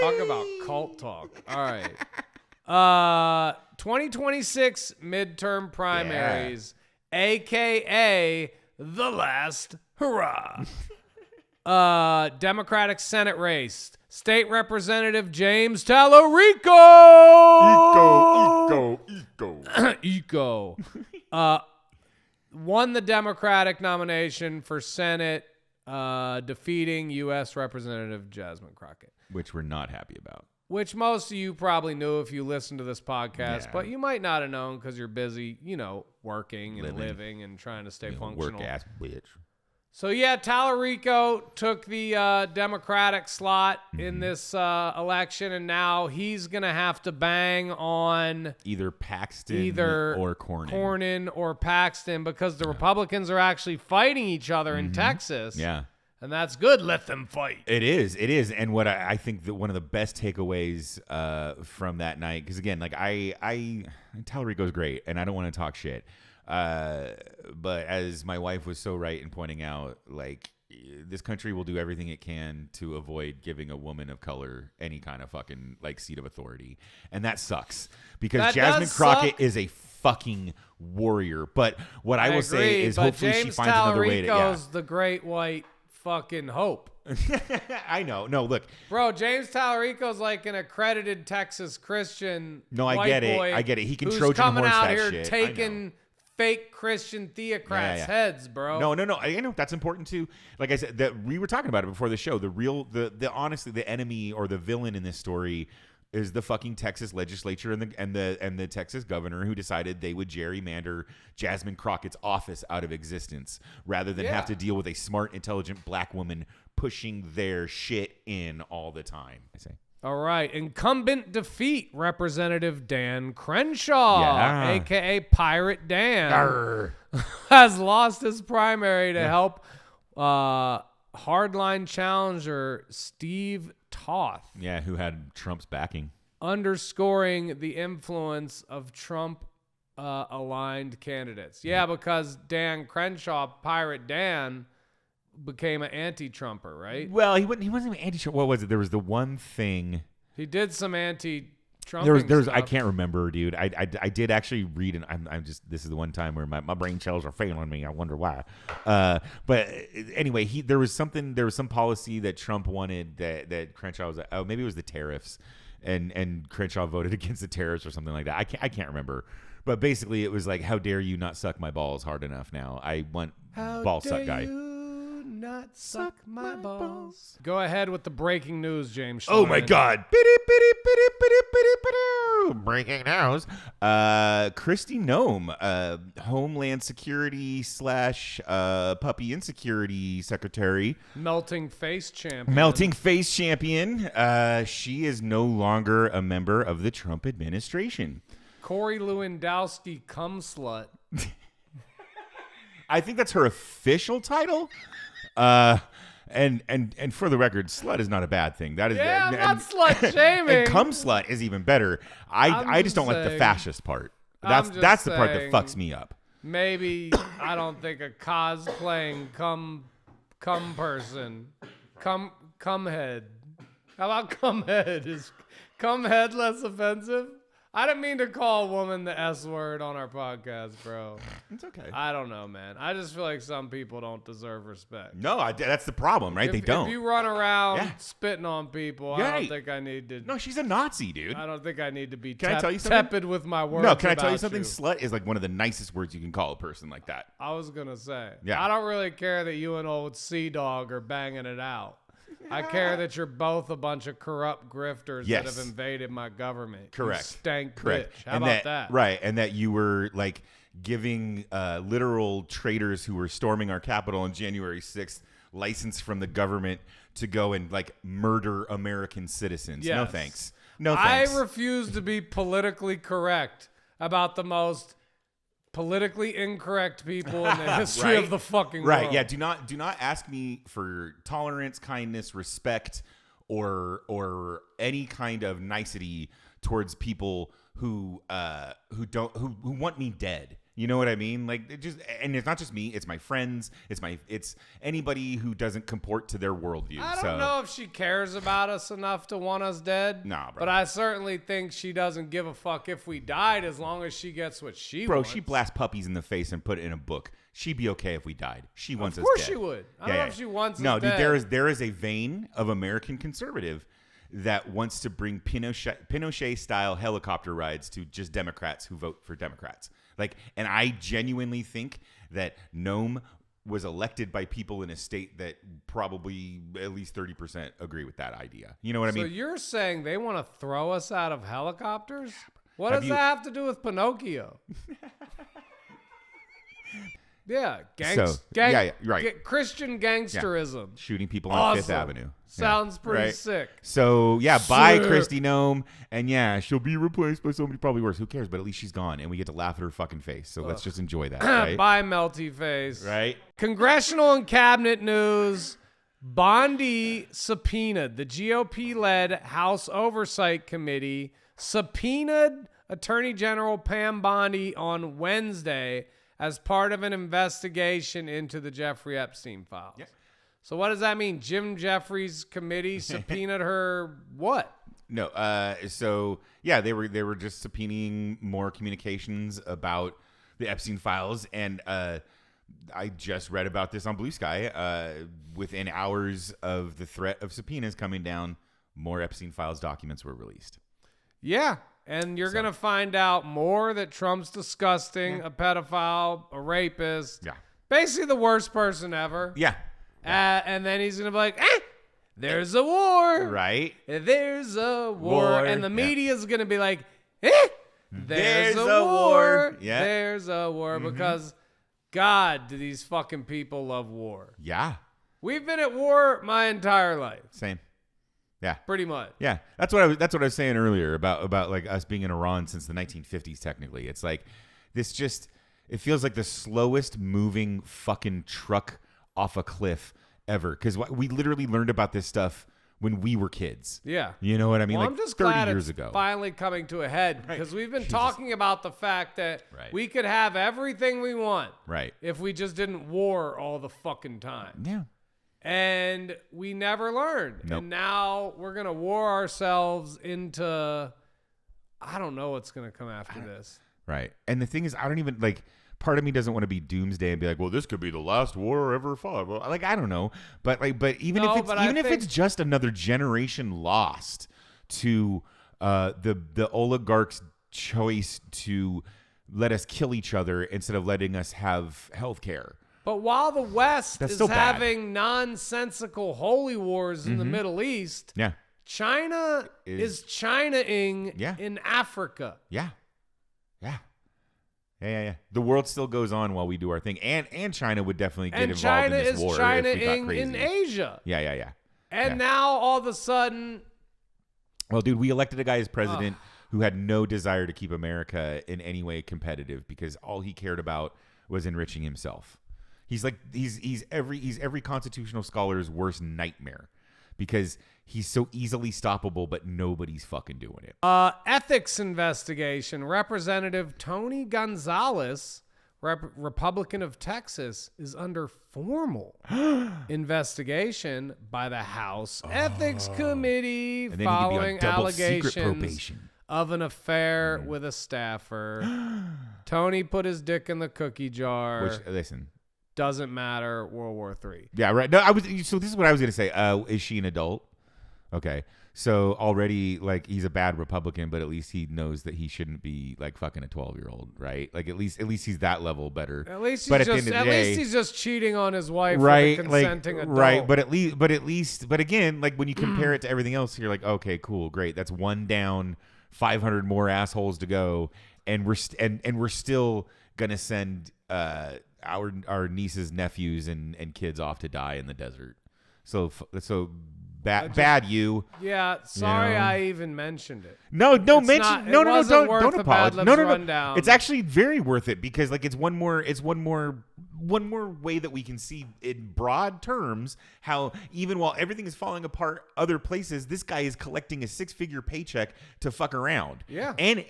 Talk about cult talk. All right. 2026 midterm primaries, a.k.a. the last hurrah. Democratic Senate race. State Representative James Tallarico. Eco. Won the Democratic nomination for Senate, defeating U.S. Representative Jasmine Crockett.
Which we're not happy about.
Which most of you probably knew if you listened to this podcast, but you might not have known because you're busy, working and living and trying to stay functional.
Work ass bitch.
So, yeah, Tallarico took the Democratic slot in this election, and now he's going to have to bang on
either Paxton or
Cornyn or Paxton, because the Republicans are actually fighting each other in Texas.
Yeah.
And that's good. Let them fight.
It is. And what I think that one of the best takeaways from that night, because again, like Tallarico's great, and I don't want to talk shit. But as my wife was so right in pointing out, like, this country will do everything it can to avoid giving a woman of color any kind of fucking like seat of authority. And that sucks, because
that
Jasmine Crockett is a fucking warrior. But what I will say is hopefully she finds another way to.
James the great white fucking hope.
I know. No, look.
Bro, James Tallarico's like an accredited Texas Christian.
No, I get it. I get it. He can
who's
Trojan
coming
horse
out
that
here
shit.
taking fake Christian theocrats' heads, bro.
No. I know that's important too. Like I said, that we were talking about it before the show. The honestly, the enemy or the villain in this story is the fucking Texas legislature and the Texas governor who decided they would gerrymander Jasmine Crockett's office out of existence rather than have to deal with a smart, intelligent black woman pushing their shit in all the time. I say.
All right. Incumbent defeat Representative Dan Crenshaw, a.k.a. Pirate Dan, has lost his primary to help hardline challenger Steve Toth.
Yeah, who had Trump's backing.
Underscoring the influence of Trump-aligned candidates. Yeah, because Dan Crenshaw, Pirate Dan, became an anti-Trumper, right?
Well, he wasn't even anti-Trump. What was it? There was the one thing.
He did some anti-Trump.
There was I can't remember, dude. I did actually read, and I'm just, this is the one time where my brain cells are failing me. I wonder why. But anyway, there was some policy that Trump wanted that Crenshaw was like, oh, maybe it was the tariffs, and Crenshaw voted against the tariffs or something like that. I can't remember. But basically, it was like, how dare you not suck my balls hard enough now? I want ball suck guy.
Not suck my balls. Go ahead with the breaking news, James.
Oh my God! Breaking news. Kristi Noem, Homeland Security / Puppy Insecurity Secretary,
melting face champion.
She is no longer a member of the Trump administration.
Corey Lewandowski, cum slut.
I think that's her official title. And for the record, slut is not a bad thing. That is,
I'm not slut shaming.
And cum slut is even better. I just don't like the fascist part. That's the part that fucks me up.
Maybe I don't think a cosplaying cum person, cum head. How about cum head? Is cum head less offensive? I didn't mean to call a woman the S word on our podcast, bro.
It's okay.
I don't know, man. I just feel like some people don't deserve respect.
No, that's the problem, right? They don't.
If you run around spitting on people, I don't think I need to.
No, she's a Nazi, dude.
I don't think I need to be
tepid
with my words.
No, can I tell you something? Slut is like one of the nicest words you can call a person like that.
I was going to say.
Yeah.
I don't really care that you and old Sea Dog are banging it out. I care that you're both a bunch of corrupt grifters that have invaded my government.
Correct.
You stank
Correct.
bitch. How about that?
Right. And that you were like giving literal traitors who were storming our Capitol on January 6th license from the government to go and like murder American citizens. Yes. No thanks. No thanks.
I refuse to be politically correct about the most politically incorrect people in the history of the fucking world.
Right. Yeah. Do not ask me for tolerance, kindness, respect, or any kind of nicety towards people who want me dead. You know what I mean? Like, and it's not just me. It's my friends. It's anybody who doesn't comport to their worldview.
I don't know if she cares about us enough to want us dead.
Nah, bro.
But I certainly think she doesn't give a fuck if we died as long as she gets what she wants.
Bro, she blasts puppies in the face and put it in a book. She'd be okay if we died. She wants us dead.
Of course she would. I don't know if she wants us dead.
No, dude, there is a vein of American conservative that wants to bring Pinochet-style helicopter rides to just Democrats who vote for Democrats. Like, and I genuinely think that Noem was elected by people in a state that probably at least 30% agree with that idea. You know what I mean?
So you're saying they want to throw us out of helicopters? What does that have to do with Pinocchio? Yeah, Christian gangsterism.
Shooting people on Fifth Avenue.
Sounds pretty sick.
So, bye, Kristi Noem. And she'll be replaced by somebody probably worse. Who cares? But at least she's gone, and we get to laugh at her fucking face. So let's just enjoy that, right?
Bye, melty face.
Right?
Congressional and cabinet news. Bondi subpoenaed. The GOP-led House Oversight Committee subpoenaed Attorney General Pam Bondi on Wednesday as part of an investigation into the Jeffrey Epstein files. Yep. So what does that mean? Jim Jeffries' committee subpoenaed her what?
No. They were just subpoenaing more communications about the Epstein files, and I just read about this on Blue Sky. Within hours of the threat of subpoenas coming down, more Epstein files documents were released. Yeah.
And you're going to find out more that Trump's disgusting, a pedophile, a rapist. Yeah. Basically the worst person ever.
Yeah.
And then he's going to be like, there's a war.
Right.
There's a war. And the media's going to be like, there's a war.
Yeah.
There's a war. Because, God, do these fucking people love war.
Yeah.
We've been at war my entire life.
Same. Yeah,
pretty much.
Yeah, that's what I was saying earlier about like us being in Iran since the 1950s. Technically, it's like this it feels like the slowest moving fucking truck off a cliff ever. Because we literally learned about this stuff when we were kids.
Yeah,
you know what I mean.
Well,
like
I'm just
30
glad
years
it's
ago,
finally coming to a head because we've been talking about the fact that we could have everything we want, if we just didn't war all the fucking time.
Yeah.
And we never learned.
Nope.
And now we're going to war ourselves into, I don't know what's going to come after this.
Right. And the thing is, I don't even, like, part of me doesn't want to be doomsday and be like, well, this could be the last war ever fought. Well, like, I don't know. But even if it's just another generation lost to the oligarchs' choice to let us kill each other instead of letting us have health care.
But while the West is having nonsensical holy wars in the Middle East, China is China-ing in Africa.
Yeah. The world still goes on while we do our thing. And China would definitely get involved in this war if we got crazy.
And China is China-ing in Asia.
Yeah.
And now all of a sudden...
Well, dude, we elected a guy as president who had no desire to keep America in any way competitive because all he cared about was enriching himself. He's every constitutional scholar's worst nightmare because he's so easily stoppable, but nobody's fucking doing it.
Ethics investigation. Representative Tony Gonzalez, Republican of Texas, is under formal investigation by the House Ethics Committee following allegations of an affair with a staffer. Tony put his dick in the cookie jar.
Which, listen...
Doesn't matter. World War III.
Yeah, right. No, so this is what I was gonna say. Is she an adult? Okay. So already, like, he's a bad Republican, but at least he knows that he shouldn't be like fucking a 12-year-old, right? Like, at least he's that level better.
At least he's just cheating on his wife, right? With a consenting adult,
right? But again, like when you compare it to everything else, you're like, okay, cool, great. That's one down, 500 more assholes to go, and we're still gonna send our nieces, nephews, and kids off to die in the desert. So bad you.
Yeah, sorry, I even mentioned it.
Don't apologize. No. It's actually very worth it because like it's one more way that we can see in broad terms how even while everything is falling apart other places, this guy is collecting a 6-figure paycheck to fuck around.
Yeah.
And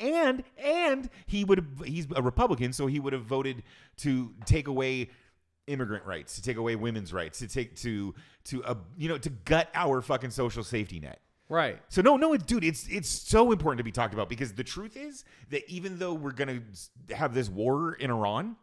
he's a Republican, so he would have voted to take away immigrant rights, to take away women's rights, to gut our fucking social safety net.
Right.
So no, dude, it's so important to be talked about because the truth is that even though we're gonna have this war in Iran,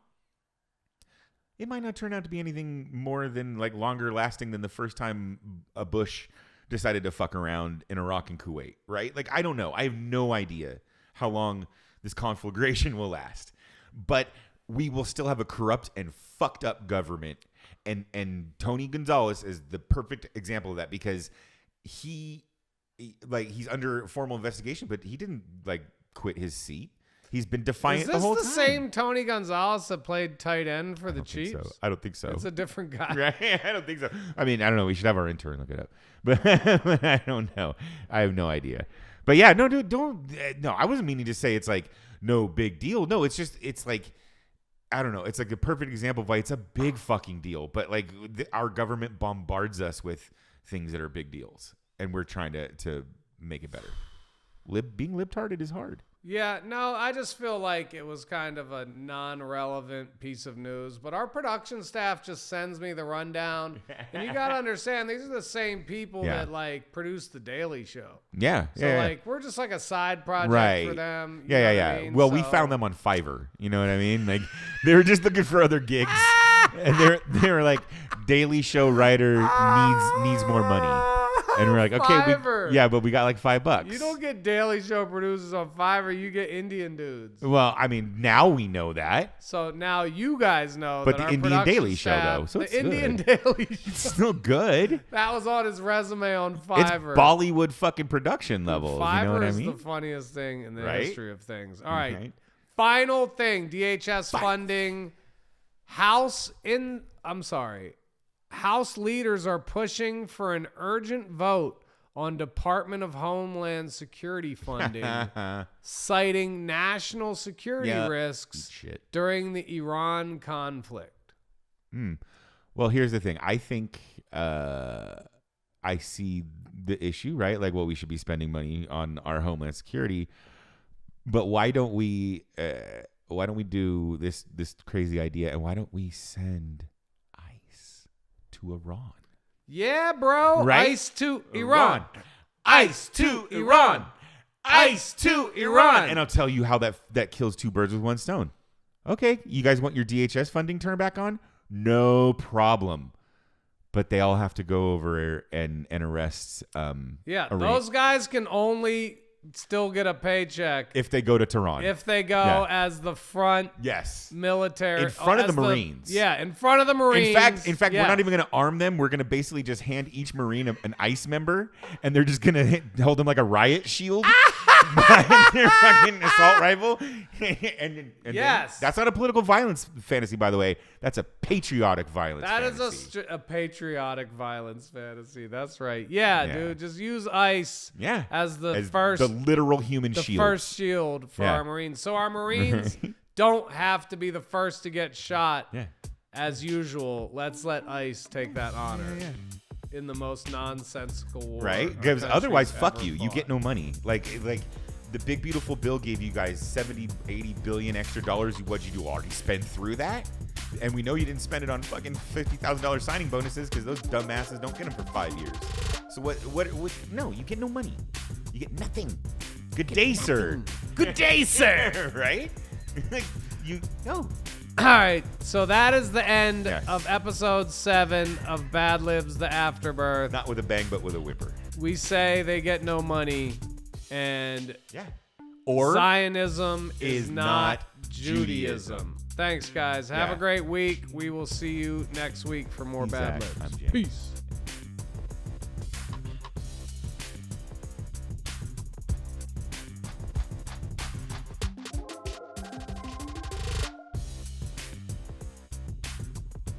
it might not turn out to be anything more than like longer lasting than the first time a Bush decided to fuck around in Iraq and Kuwait, right? Like I don't know, I have no idea how long this conflagration will last, but we will still have a corrupt and fucked up government, and Tony Gonzalez is the perfect example of that because he's under formal investigation, but he didn't like quit his seat. He's been defiant
Is this
the whole
the
time.
same Tony Gonzalez that played tight end for the Chiefs?
So. I don't think so.
It's a different guy.
Right? I don't think so. I mean, I don't know. We should have our intern look it up. But I don't know. I have no idea. But yeah, no, dude, don't. No, I wasn't meaning to say it's like no big deal. No, it's just, it's like, I don't know. It's like a perfect example of why it's a big fucking deal. But like our government bombards us with things that are big deals. And we're trying to make it better. Being libtarded is hard.
Yeah, no, I just feel like it was kind of a non-relevant piece of news. But our production staff just sends me the rundown. And you got to understand, these are the same people that, like, produce The Daily Show.
Yeah.
So, like, we're just like a side project for them.
Yeah.
I mean?
Well, we found them on Fiverr. You know what I mean? Like, they were just looking for other gigs. And they were like, Daily Show writer needs more money. And we're like, okay, but we got like $5.
You don't get Daily Show producers on Fiverr. You get Indian dudes.
Well, I mean, now we know that.
So now you guys know.
But
that
the
our
Indian Daily
staff,
Show, though, so
the
it's
Indian
good.
Daily Show.
It's still good.
That was on his resume on Fiverr.
It's Bollywood fucking production levels.
Fiverr
you know what I
is
mean?
the funniest thing in the
Right?
history of things. All right.
Okay.
Final thing. DHS funding. House leaders are pushing for an urgent vote on Department of Homeland Security funding, citing national security risks during the Iran conflict.
Well, here's the thing. I think I see the issue, right? Like, well, we should be spending money on our Homeland Security, but why don't we do this crazy idea, and why don't we send ICE to Iran?
Yeah, bro.
Right?
ICE to Iran.
ICE to Iran. ICE to Iran. And I'll tell you how that kills two birds with one stone. Okay, you guys want your DHS funding turned back on? No problem. But they all have to go over and arrest.
Those guys can only still get a paycheck
if they go to Tehran.
If they go as the front military.
In front of the Marines.
In front of the Marines.
In fact, we're not even going to arm them. We're going to basically just hand each Marine an ICE member, and they're just going to hold them like a riot shield. Their fucking assault rifle. and that's not a political violence fantasy, by the way. That's a patriotic violence fantasy.
That is a patriotic violence fantasy. That's right. Yeah, dude. Just use ICE as the
literal human shield.
The first shield for our Marines. So our Marines don't have to be the first to get shot as usual. Let's let ICE take that honor. In the most nonsensical war.
Right? Because otherwise, fuck you. You get no money. Like the big beautiful bill gave you guys 70, 80 billion extra dollars. What'd you do? Already spend through that? And we know you didn't spend it on fucking $50,000 signing bonuses because those dumbasses don't get them for 5 years. So what? No, you get no money. You get nothing. Good day, sir.
Good day, sir.
Right?
All right, so that is the end of episode 7 of Bad Libs, the Afterbirth.
Not with a bang, but with a whimper.
We say they get no money, and
or
Zionism is not Judaism. Thanks, guys. Have a great week. We will see you next week for more Bad Libs. Peace.